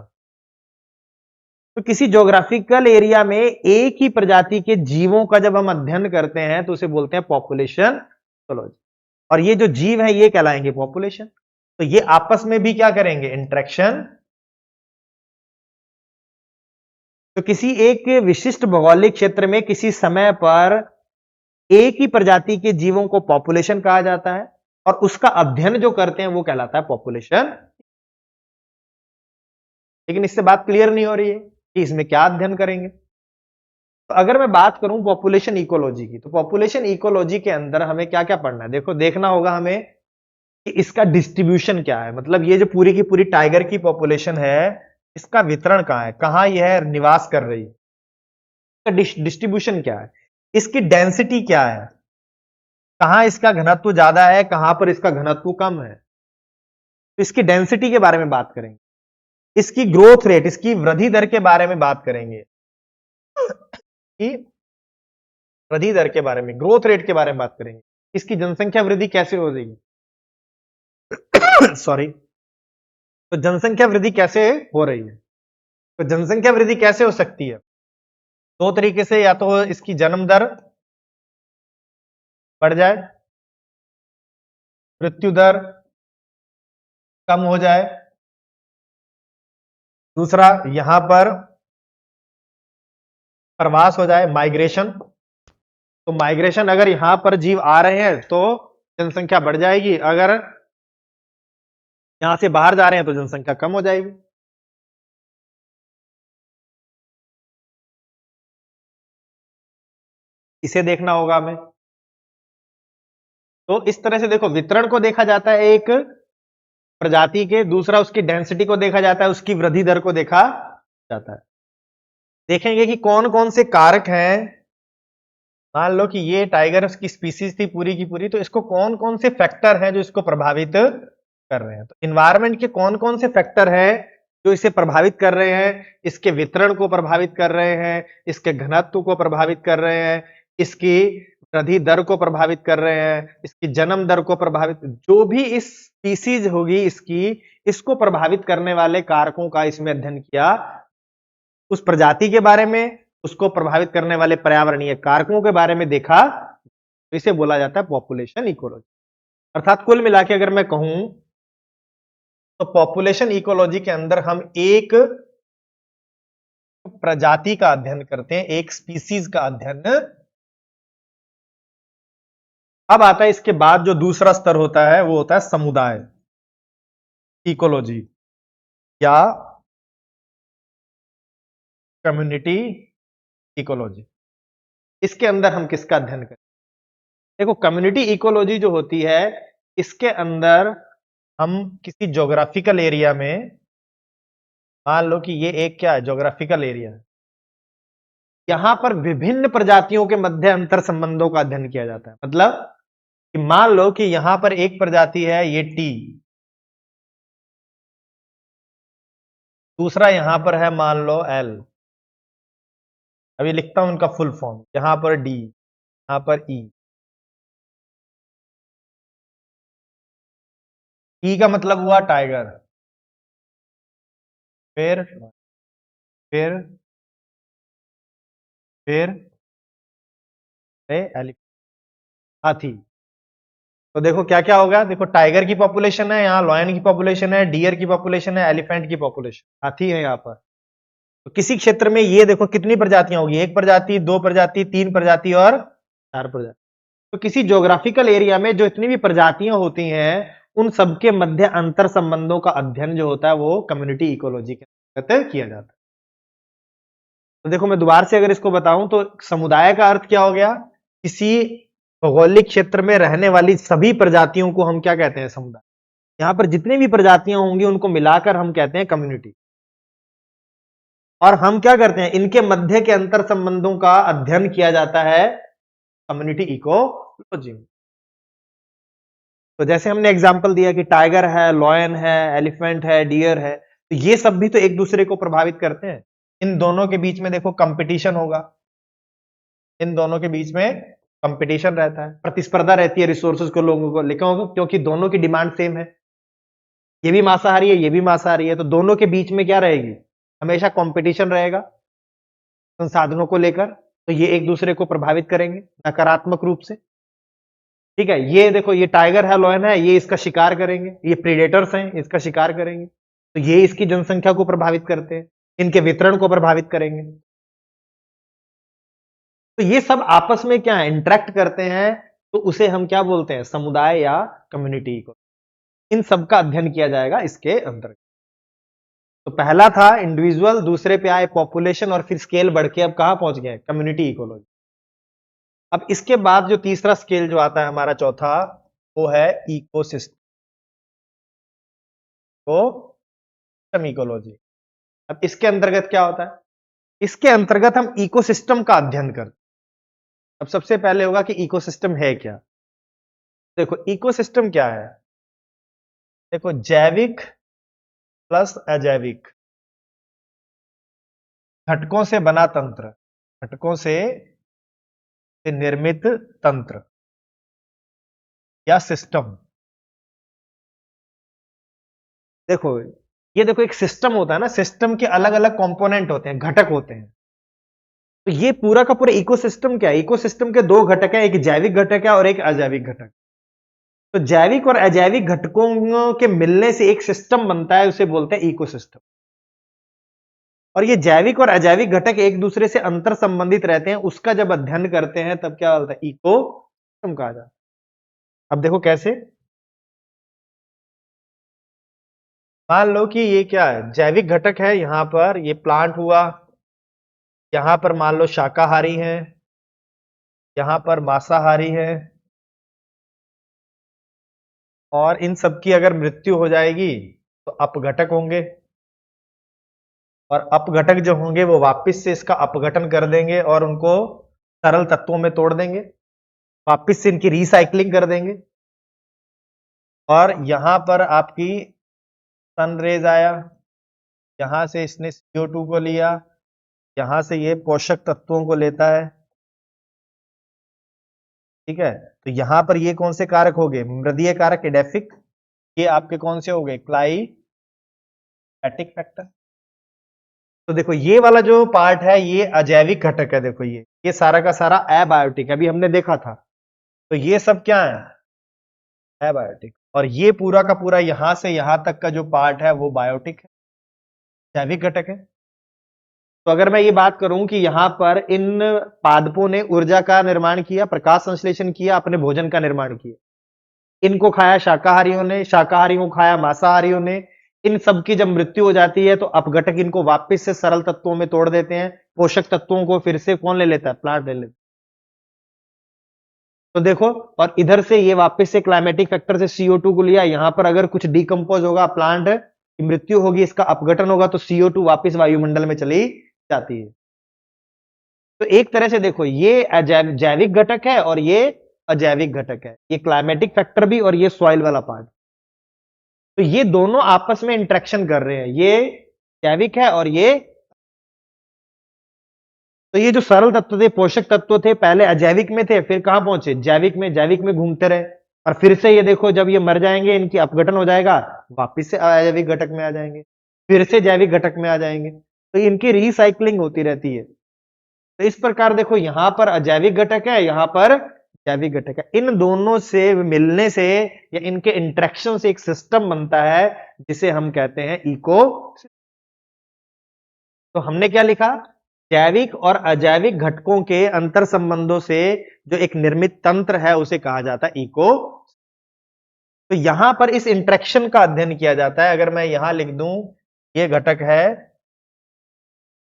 तो किसी ज्योग्राफिकल एरिया में एक ही प्रजाति के जीवों का जब हम अध्ययन करते हैं तो उसे बोलते हैं पॉपुलेशन इकोलॉजी। और ये जो जीव है ये कहलाएंगे पॉपुलेशन। तो ये आपस में भी क्या करेंगे, इंटरेक्शन। तो किसी एक विशिष्ट भौगोलिक क्षेत्र में किसी समय पर एक ही प्रजाति के जीवों को पॉपुलेशन कहा जाता है और उसका अध्ययन जो करते हैं वो कहलाता है पॉपुलेशन। लेकिन इससे बात क्लियर नहीं हो रही है कि इसमें क्या अध्ययन करेंगे। तो अगर मैं बात करूं पॉपुलेशन इकोलॉजी की, तो पॉपुलेशन इकोलॉजी के अंदर हमें क्या क्या पढ़ना है। देखो, देखना होगा हमें कि इसका डिस्ट्रीब्यूशन क्या है। मतलब ये जो पूरी की पूरी टाइगर की पॉपुलेशन है, इसका वितरण कहां है, कहां यह निवास कर रही है, इसका डिस्ट्रीब्यूशन क्या है, इसकी डेंसिटी क्या है, कहां इसका घनत्व ज्यादा है, कहां पर इसका घनत्व कम है। तो इसकी डेंसिटी के बारे में बात करेंगे, इसकी ग्रोथ रेट, इसकी वृद्धि दर के बारे में बात करेंगे, कि वृद्धि दर के बारे में, ग्रोथ रेट के बारे में बात करेंगे, इसकी जनसंख्या वृद्धि कैसे हो जाएगी। सॉरी। तो जनसंख्या वृद्धि कैसे हो रही है, तो जनसंख्या वृद्धि कैसे हो सकती है, दो तरीके से। या तो इसकी जन्म दर बढ़ जाए, मृत्यु दर कम हो जाए, दूसरा यहां पर प्रवास हो जाए, माइग्रेशन। तो माइग्रेशन, अगर यहां पर जीव आ रहे हैं तो जनसंख्या बढ़ जाएगी, अगर यहां से बाहर जा रहे हैं तो जनसंख्या कम हो जाएगी। इसे देखना होगा हमें। तो इस तरह से देखो, वितरण को देखा जाता है एक प्रजाति के, दूसरा उसकी डेंसिटी को देखा जाता है, उसकी वृद्धि दर को देखा जाता है। देखेंगे कि कौन कौन से कारक हैं। मान लो कि ये टाइगर की स्पीसीज थी पूरी की पूरी, तो इसको कौन कौन से फैक्टर हैं जो इसको प्रभावित कर रहे हैं। तो इन्वायरमेंट के कौन कौन से फैक्टर हैं जो इसे प्रभावित कर रहे हैं, इसके वितरण को प्रभावित कर रहे हैं, इसके घनत्व को प्रभावित कर रहे हैं, इसकी वृद्धि दर को प्रभावित कर रहे हैं, इसकी जन्म दर को प्रभावित, जो भी इस स्पीसीज होगी इसकी, इसको प्रभावित करने वाले कारकों का इसमें अध्ययन किया। उस प्रजाति के बारे में, उसको प्रभावित करने वाले पर्यावरणीय कारकों के बारे में देखा, तो इसे बोला जाता है पॉपुलेशन इकोलॉजी। अर्थात कुल मिला के अगर मैं कहूं तो पॉपुलेशन इकोलॉजी के अंदर हम एक प्रजाति का अध्ययन करते हैं, एक स्पीसीज का अध्ययन। अब आता है इसके बाद जो दूसरा स्तर होता है वो होता है समुदाय इकोलॉजी या कम्युनिटी इकोलॉजी। इसके अंदर हम किसका अध्ययन करें। देखो, कम्युनिटी इकोलॉजी जो होती है, इसके अंदर हम किसी ज्योग्राफिकल एरिया में, मान लो कि ये एक क्या है, ज्योग्राफिकल एरिया है, यहां पर विभिन्न प्रजातियों के मध्य अंतर संबंधों का अध्ययन किया जाता है। मतलब कि मान लो कि यहां पर एक प्रजाति है ये टी, दूसरा यहां पर है मान लो एल। अभी लिखता हूं उनका फुल फॉर्म, यहां पर डी, यहां पर ई। ई का मतलब हुआ टाइगर, फिर फिर फिर एलिफेंट, हाथी। तो देखो क्या क्या होगा, देखो टाइगर की पॉपुलेशन है, यहाँ लॉयन की पॉपुलेशन है, डियर की पॉपुलेशन है, एलिफेंट की पॉपुलेशन, हाथी है यहाँ पर। तो किसी क्षेत्र में ये देखो कितनी प्रजातियां होगी, एक प्रजाति, दो प्रजाति, तीन प्रजाति और चार प्रजाति। तो किसी ज्योग्राफिकल एरिया में जो इतनी भी प्रजातियां होती हैं उन सबके मध्य अंतर संबंधों का अध्ययन जो होता है वो कम्युनिटी इकोलॉजी के अंतर्गत किया जाता है। तो देखो मैं दोबारा से अगर इसको बताऊं तो समुदाय का अर्थ क्या हो गया, किसी भौगोलिक क्षेत्र में रहने वाली सभी प्रजातियों को हम क्या कहते हैं, समुदाय। यहां पर जितनी भी प्रजातियां होंगी उनको मिलाकर हम कहते हैं कम्युनिटी। और हम क्या करते हैं, इनके मध्य के अंतर संबंधों का अध्ययन किया जाता है कम्युनिटी इकोलॉजी में। तो जैसे हमने एग्जांपल दिया कि टाइगर है, लॉयन है, एलिफेंट है, डियर है, तो ये सब भी तो एक दूसरे को प्रभावित करते हैं। इन दोनों के बीच में देखो कंपटीशन होगा, इन दोनों के बीच में कंपटीशन रहता है, प्रतिस्पर्धा रहती है रिसोर्सेज को लोगों को, लेकिन होगा क्योंकि दोनों की डिमांड सेम है, ये भी मांसाहारी है, ये भी मांसाहारी है, तो दोनों के बीच में क्या रहेगी, हमेशा कंपटीशन रहेगा संसाधनों को लेकर। तो ये एक दूसरे को प्रभावित करेंगे नकारात्मक रूप से। ठीक है, ये देखो ये टाइगर है, लॉयन है, ये इसका शिकार करेंगे, ये प्रीडेटर्स हैं, इसका शिकार करेंगे, तो ये इसकी जनसंख्या को प्रभावित करते हैं, इनके वितरण को प्रभावित करेंगे। तो ये सब आपस में क्या है, इंटरेक्ट करते हैं, तो उसे हम क्या बोलते हैं, समुदाय या कम्युनिटी को। इन सब का अध्ययन किया जाएगा इसके अंतर्गत। तो पहला था इंडिविजुअल, दूसरे पे आए पॉपुलेशन, और फिर स्केल बढ़ के अब कहां पहुंच गए, कम्युनिटी इकोलॉजी। अब इसके बाद जो तीसरा स्केल जो आता है हमारा चौथा, वो है इकोसिस्टम इकोलॉजी। अब इसके अंतर्गत क्या होता है, इसके अंतर्गत हम इकोसिस्टम का अध्ययन करते हैं। अब सबसे पहले होगा कि इकोसिस्टम है क्या। देखो इकोसिस्टम क्या है, देखो जैविक प्लस अजैविक घटकों से बना तंत्र, घटकों से निर्मित तंत्र या सिस्टम। देखो ये देखो एक सिस्टम होता है ना, सिस्टम के अलग अलग कंपोनेंट होते हैं, घटक होते हैं। तो ये पूरा का पूरा इकोसिस्टम क्या है, इकोसिस्टम के दो घटक है, एक जैविक घटक है और एक अजैविक घटक। तो जैविक और अजैविक घटकों के मिलने से एक सिस्टम बनता है, उसे बोलते हैं इकोसिस्टम। और ये जैविक और अजैविक घटक एक दूसरे से अंतर संबंधित रहते हैं, उसका जब अध्ययन करते हैं तब क्या होता है, इकोसिस्टम कहा जाता है। अब देखो कैसे, मान लो कि ये क्या है, जैविक घटक है, यहां पर ये प्लांट हुआ, यहां पर मान लो शाकाहारी है, यहां पर मांसाहारी है, और इन सब की अगर मृत्यु हो जाएगी तो अपघटक होंगे, और अपघटक जो होंगे वो वापस से इसका अपघटन कर देंगे और उनको सरल तत्वों में तोड़ देंगे, वापस से इनकी रिसाइकलिंग कर देंगे। और यहां पर आपकी सन रेज आया, यहां से इसने CO2 को लिया, यहां से ये पोषक तत्वों को लेता है। ठीक है, तो यहां पर ये कौन से कारक हो गए, मृदीय कारक एडेफिक, ये आपके कौन से हो गए, क्लाइमैटिक फैक्टर। तो देखो ये वाला जो पार्ट है ये अजैविक घटक है, देखो ये सारा का सारा एबायोटिक, अभी हमने देखा था। तो ये सब क्या है, एबायोटिक, और ये पूरा का पूरा यहां से यहां तक का जो पार्ट है वो बायोटिक है, जैविक घटक है। तो अगर मैं ये बात करूं कि यहां पर इन पादपों ने ऊर्जा का निर्माण किया, प्रकाश संश्लेषण किया, अपने भोजन का निर्माण किया, इनको खाया शाकाहारियों ने, शाकाहारियों को खाया मांसाहारियों ने, इन सब की जब मृत्यु हो जाती है तो अपघटक इनको वापस से सरल तत्वों में तोड़ देते हैं, पोषक तत्वों को फिर से कौन ले लेता है, प्लांट ले लेता है। तो देखो, और इधर से ये वापस से क्लाइमेटिक फैक्टर से CO2 को लिया, यहां पर अगर कुछ डिकम्पोज होगा, प्लांट की मृत्यु होगी, इसका अपघटन होगा, तो CO2 वापस वायुमंडल में चली जाती है। तो एक तरह से देखो, ये जैविक घटक है और ये अजैविक घटक है, ये क्लाइमेटिक फैक्टर भी और ये सॉइल वाला पार्ट। तो ये दोनों आपस में इंटरेक्शन कर रहे हैं, ये जैविक है और ये, तो ये जो सरल तत्व थे, पोषक तत्व थे, पहले अजैविक में थे, फिर कहां पहुंचे, जैविक में घूमते रहे, और फिर से ये देखो जब ये मर जाएंगे, इनकी अपघटन हो जाएगा, वापिस से अजैविक घटक में आ जाएंगे, फिर से जैविक घटक में आ जाएंगे, तो इनकी रिसाइकलिंग होती रहती है। तो इस प्रकार देखो, यहां पर अजैविक घटक है, यहां पर जैविक घटक है, इन दोनों से मिलने से या इनके इंटरेक्शन से एक सिस्टम बनता है जिसे हम कहते हैं इको। तो हमने क्या लिखा, जैविक और अजैविक घटकों के अंतर संबंधों से जो एक निर्मित तंत्र है उसे कहा जाता है इको। तो यहां पर इस इंटरेक्शन का अध्ययन किया जाता है। अगर मैं यहां लिख दूं, ये घटक है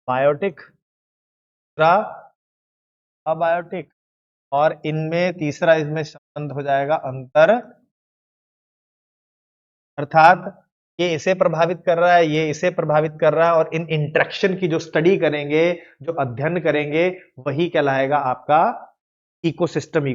बायोटिक, दूसरा अबायोटिक, और इनमें तीसरा इसमें संबंध हो जाएगा अंतर, अर्थात ये इसे प्रभावित कर रहा है, ये इसे प्रभावित कर रहा है, और इन इंटरेक्शन की जो स्टडी करेंगे, जो अध्ययन करेंगे, वही कहलाएगा आपका इकोसिस्टम।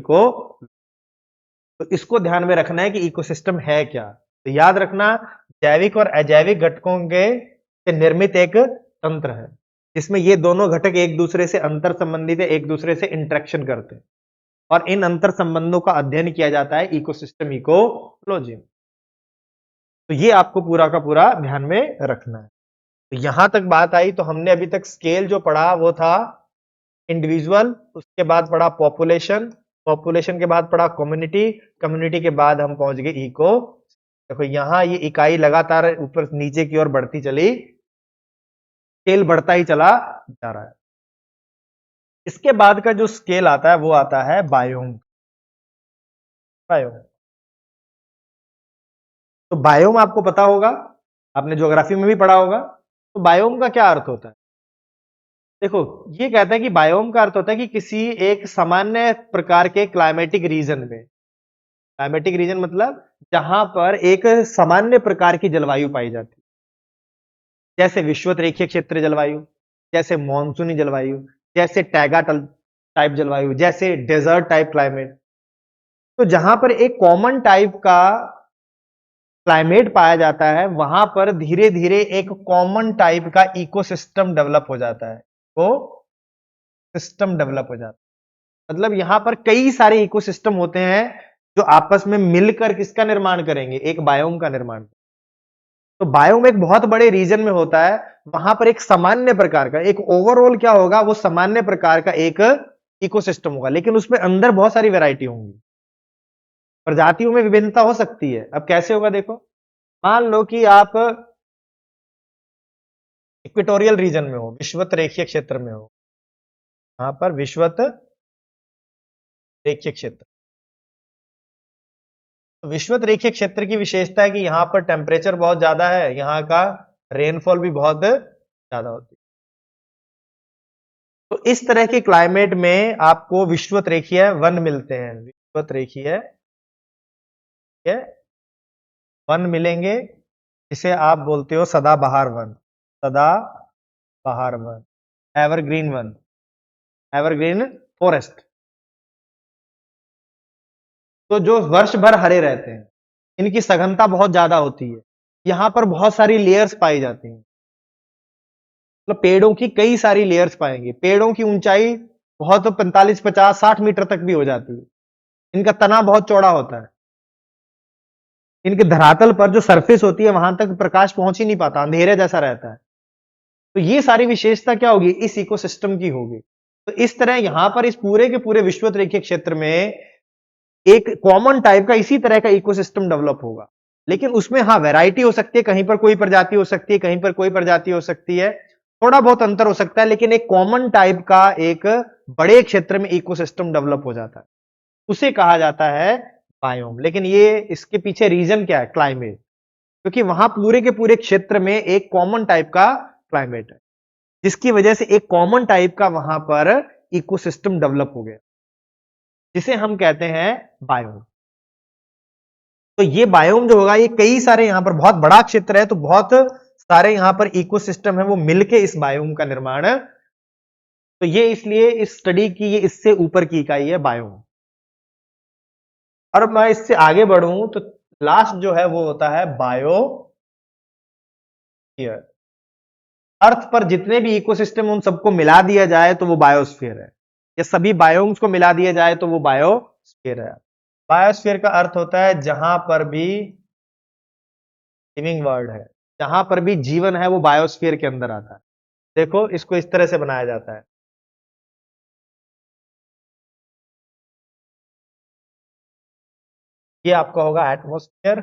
तो इसको ध्यान में रखना है कि इकोसिस्टम है क्या। तो याद रखना, जैविक और अजैविक घटकों के से निर्मित एक तंत्र है जिसमें ये दोनों घटक एक दूसरे से अंतर संबंधित है, एक दूसरे से इंटरेक्शन करते हैं, और इन अंतर संबंधों का अध्ययन किया जाता है इकोसिस्टम इकोलॉजी। तो ये आपको पूरा का पूरा ध्यान में रखना है। तो यहां तक बात आई, तो हमने अभी तक स्केल जो पढ़ा वो था इंडिविजुअल, उसके बाद पढ़ा पॉपुलेशन, पॉपुलेशन के बाद पढ़ा कम्युनिटी, कम्युनिटी के बाद हम पहुंच गए इको। देखो यहां ये इकाई लगातार ऊपर नीचे की ओर बढ़ती चली, स्केल बढ़ता ही चला जा रहा है। इसके बाद का जो स्केल आता है वो आता है बायोम। बायोम, तो बायोम आपको पता होगा, आपने ज्योग्राफी में भी पढ़ा होगा। तो बायोम का क्या अर्थ होता है, देखो ये कहता है कि बायोम का अर्थ होता है कि किसी एक सामान्य प्रकार के क्लाइमेटिक रीजन में, क्लाइमेटिक रीजन मतलब जहां पर एक सामान्य प्रकार की जलवायु पाई जाती है, जैसे विषुवत रेखीय क्षेत्र जलवायु, जैसे मॉनसूनी जलवायु, जैसे टैगा टाइप जलवायु, जैसे डेजर्ट टाइप क्लाइमेट। तो जहां पर एक कॉमन टाइप का क्लाइमेट पाया जाता है, वहां पर धीरे धीरे एक कॉमन टाइप का इकोसिस्टम डेवलप हो जाता है, वो सिस्टम डेवलप हो जाता है। मतलब यहां पर कई सारे इकोसिस्टम होते हैं जो आपस में मिलकर किसका निर्माण करेंगे, एक बायोम का निर्माण। तो बायोम एक बहुत बड़े रीजन में होता है, वहां पर एक सामान्य प्रकार का, एक ओवरऑल क्या होगा, वो सामान्य प्रकार का एक इकोसिस्टम होगा, लेकिन उसमें अंदर बहुत सारी वैरायटी होंगी, प्रजातियों में विभिन्नता हो सकती है। अब कैसे होगा देखो, मान लो कि आप इक्वेटोरियल रीजन में हो, विषुवत रेखीय क्षेत्र में हो, यहां पर विषुवत रेखीय क्षेत्र, तो विषुवत रेखीय क्षेत्र की विशेषता है कि यहां पर टेम्परेचर बहुत ज्यादा है, यहां का रेनफॉल भी बहुत ज्यादा होती है। तो इस तरह के क्लाइमेट में आपको विषुवत रेखीय वन मिलते हैं, विषुवत रेखीय वन मिलेंगे, जिसे आप बोलते हो सदाबहार वन, सदाबहार one, evergreen one, evergreen forest. तो जो वर्ष भर हरे रहते हैं, इनकी सघनता बहुत ज्यादा होती है, यहां पर बहुत सारी लेयर्स पाई जाती हैं, मतलब पेड़ों की कई सारी लेयर्स पाएंगे, पेड़ों की ऊंचाई बहुत 45, 50, 60 मीटर तक भी हो जाती है, इनका तना बहुत चौड़ा होता है, इनके धरातल पर जो सरफेस होती है वहां तक प्रकाश पहुंच ही नहीं पाता, अंधेरे जैसा रहता है। तो ये सारी विशेषता क्या होगी, इस इकोसिस्टम की होगी। तो इस तरह यहां पर इस पूरे के पूरे विषुवत रेखीय क्षेत्र में एक कॉमन टाइप का इसी तरह का इकोसिस्टम डेवलप होगा, लेकिन उसमें हाँ वैरायटी हो सकती है, कहीं पर कोई प्रजाति हो सकती है, कहीं पर कोई प्रजाति हो सकती है, थोड़ा बहुत अंतर हो सकता है, लेकिन एक कॉमन टाइप का एक बड़े क्षेत्र में इकोसिस्टम डेवलप हो जाता है, उसे कहा जाता है बायोम। लेकिन ये इसके पीछे रीजन क्या है, क्लाइमेट, क्योंकि वहां पूरे के पूरे क्षेत्र में एक कॉमन टाइप का क्लाइमेट है, जिसकी वजह से एक कॉमन टाइप का वहां पर इकोसिस्टम डेवलप हो गया, जिसे हम कहते हैं बायोम। तो ये बायोम जो होगा, ये कई सारे यहां पर बहुत बड़ा क्षेत्र है, तो बहुत सारे यहां पर इकोसिस्टम है, वो मिलके इस बायोम का निर्माण तो ये इसलिए इस स्टडी की ये इससे ऊपर की इकाई है बायो। और मैं इससे आगे बढ़ूं तो लास्ट जो है वो होता है बायो। अर्थ पर जितने भी इकोसिस्टम उन सबको मिला दिया जाए तो वो बायोस्फीयर है, या सभी बायोम्स को मिला दिया जाए तो वो बायोस्फीयर है। बायोस्फीयर का अर्थ होता है जहां पर भी लिविंग वर्ल्ड है, जहां पर भी जीवन है वो बायोस्फीयर के अंदर आता है। देखो इसको इस तरह से बनाया जाता है। ये आपका होगा एटमॉस्फेयर,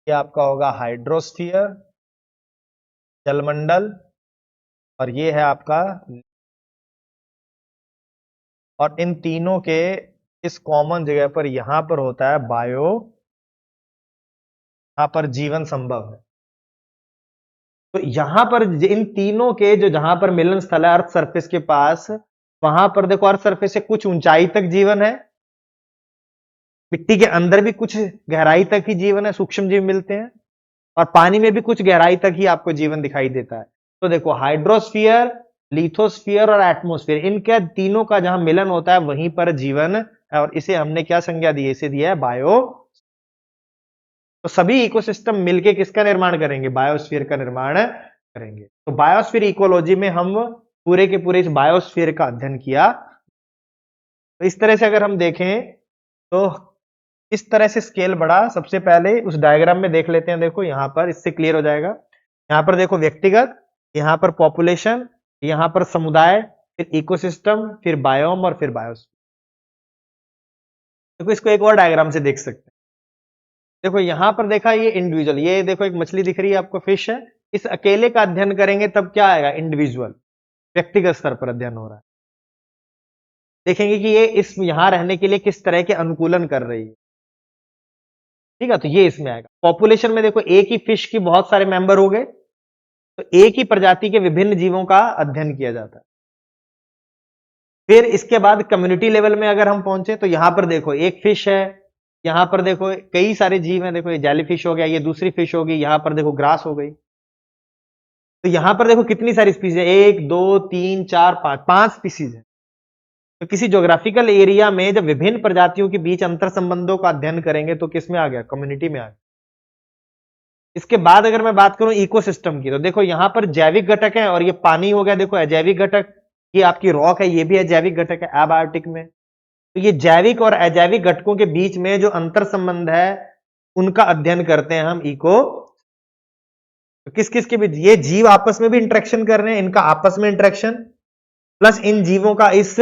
ये आपका होगा हाइड्रोस्फीयर जलमंडल, और ये है आपका, और इन तीनों के इस कॉमन जगह पर यहां पर होता है बायो, यहां पर जीवन संभव है। तो यहां पर इन तीनों के जो जहां पर मिलन स्थल है अर्थ सरफेस के पास, वहां पर देखो अर्थ सरफेस से कुछ ऊंचाई तक जीवन है, मिट्टी के अंदर भी कुछ गहराई तक ही जीवन है, सूक्ष्म जीव मिलते हैं, और पानी में भी कुछ गहराई तक ही आपको जीवन दिखाई देता है। तो देखो हाइड्रोस्फीयर, लिथोस्फीयर और एटमोस्फीयर, इनके तीनों का जहां मिलन होता है वहीं पर जीवन है, और इसे हमने क्या संज्ञा दी है? इसे दिया है बायो। तो सभी इकोसिस्टम मिलके किसका निर्माण करेंगे? बायोस्फीयर का निर्माण करेंगे। तो बायोस्फीयर इकोलॉजी में हम पूरे के पूरे इस बायोस्फीयर का अध्ययन किया। तो इस तरह से अगर हम देखें तो इस तरह से स्केल बढ़ा। सबसे पहले उस डायग्राम में देख लेते हैं, देखो यहां पर, इससे क्लियर हो जाएगा। यहां पर देखो व्यक्तिगत, यहां पर पॉपुलेशन, यहां पर समुदाय, फिर इकोसिस्टम, फिर बायोम और फिर बायोस्फीयर। देखो इसको एक और डायग्राम से देख सकते हैं। देखो यहां पर देखा ये इंडिविजुअल, ये देखो एक मछली दिख रही है आपको, फिश है। इस अकेले का अध्ययन करेंगे तब क्या आएगा? इंडिविजुअल, व्यक्तिगत स्तर पर अध्ययन हो रहा है। देखेंगे कि ये इस यहां रहने के लिए किस तरह के अनुकूलन कर रही है। ठीक है, तो ये इसमें आएगा। पॉपुलेशन में देखो एक ही फिश की बहुत सारे मेंबर हो गए, तो एक ही प्रजाति के विभिन्न जीवों का अध्ययन किया जाता है। फिर इसके बाद कम्युनिटी लेवल में अगर हम पहुंचे तो यहां पर देखो एक फिश है, यहां पर देखो कई सारे जीव हैं। देखो ये जेली फिश हो गया, ये दूसरी फिश होगी, यहां पर देखो ग्रास हो गई। तो यहां पर देखो कितनी सारी स्पीसीज है, 1 2 3 4 5, 5 स्पीसीज है। तो किसी ज्योग्राफिकल एरिया में जब विभिन्न प्रजातियों के बीच अंतर संबंधों का अध्ययन करेंगे तो किस में आ गया? कम्युनिटी में आ गया। इसके बाद अगर मैं बात करूं इकोसिस्टम की, तो देखो यहां पर जैविक घटक है और ये पानी हो गया, देखो अजैविक घटक। ये आपकी रॉक है, ये भी अजैविक घटक है एबायोटिक में। तो ये जैविक और अजैविक घटकों के बीच में जो अंतर संबंध है उनका अध्ययन करते हैं हम इको। तो किस किस के बीच? ये जीव आपस में भी इंटरेक्शन कर रहे हैं, इनका आपस में इंटरेक्शन, प्लस इन जीवों का इस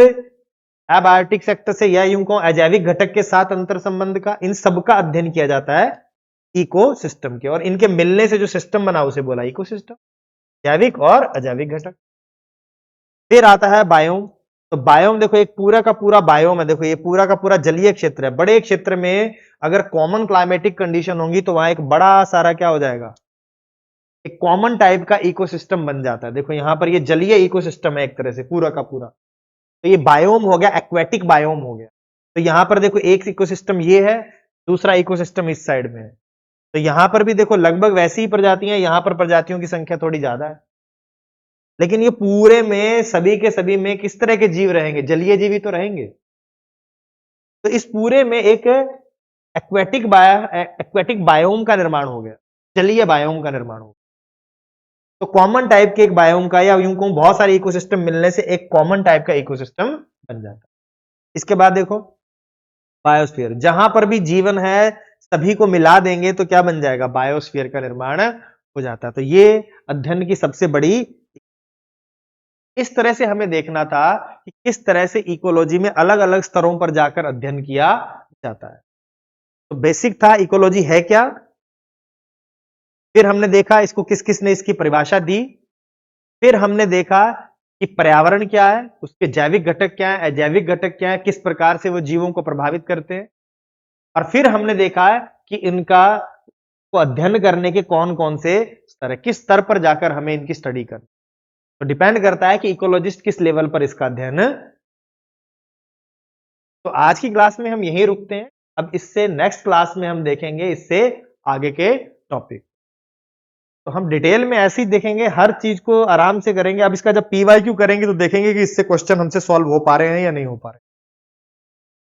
एबायोटिक सेक्टर से या यूं को अजैविक घटक के साथ अंतर संबंध का, इन सबका अध्ययन किया जाता है इकोसिस्टम के। और इनके मिलने से जो सिस्टम बना उसे बोला इकोसिस्टम, जैविक और अजैविक घटक। फिर आता है बायोम। तो बायोम देखो एक पूरा का पूरा बायोम है, देखो ये पूरा का पूरा जलीय क्षेत्र है। बड़े क्षेत्र में अगर कॉमन क्लाइमेटिक कंडीशन होंगी तो वहां एक बड़ा सारा क्या हो जाएगा? एक कॉमन टाइप का इकोसिस्टम बन जाता है। देखो यहां पर ये जलीय इकोसिस्टम है एक तरह से पूरा का पूरा। तो ये बायोम हो गया, एक्वेटिक बायोम हो गया। तो यहां पर देखो एक इकोसिस्टम ये है, दूसरा इकोसिस्टम इस साइड में है। तो यहां पर भी देखो लगभग वैसी ही प्रजातियां, यहां पर प्रजातियों की संख्या थोड़ी ज्यादा है। लेकिन ये पूरे में सभी के सभी में किस तरह के जीव रहेंगे? जलीय जीव ही तो रहेंगे। तो इस पूरे में एक एक्वेटिक बायोम का निर्माण हो गया, जलीय बायोम का निर्माण हो गया। तो कॉमन टाइप के एक बायोम का, या यूं कहूं बहुत सारे इकोसिस्टम मिलने से एक कॉमन टाइप का इकोसिस्टम बन जाता है। इसके बाद देखो बायोस्फीयर, जहां पर भी जीवन है सभी को मिला देंगे तो क्या बन जाएगा? बायोस्फीयर का निर्माण हो जाता है। तो ये अध्ययन की सबसे बड़ी, इस तरह से हमें देखना था कि किस तरह से इकोलॉजी में अलग अलग स्तरों पर जाकर अध्ययन किया जाता है। तो बेसिक था इकोलॉजी है क्या, फिर हमने देखा इसको किस किस ने इसकी परिभाषा दी, फिर हमने देखा कि पर्यावरण क्या है, उसके जैविक घटक क्या है, अजैविक घटक क्या है, किस प्रकार से वो जीवों को प्रभावित करते हैं, और फिर हमने देखा कि इनका को अध्ययन करने के कौन कौन से स्तर है, किस स्तर पर जाकर हमें इनकी स्टडी करनी। तो डिपेंड करता है कि इकोलॉजिस्ट किस लेवल पर इसका अध्ययन। तो आज की क्लास में हम यहीं रुकते हैं। अब इससे नेक्स्ट क्लास में हम देखेंगे इससे आगे के टॉपिक। तो हम डिटेल में ऐसे ही देखेंगे, हर चीज को आराम से करेंगे। अब इसका जब पीवाईक्यू करेंगे तो देखेंगे कि इससे क्वेश्चन हमसे सॉल्व हो पा रहे हैं या नहीं हो पा रहे।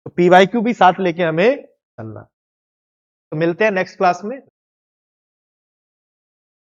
तो पीवाईक्यू भी साथ लेके हमें चलना। तो मिलते हैं नेक्स्ट क्लास में।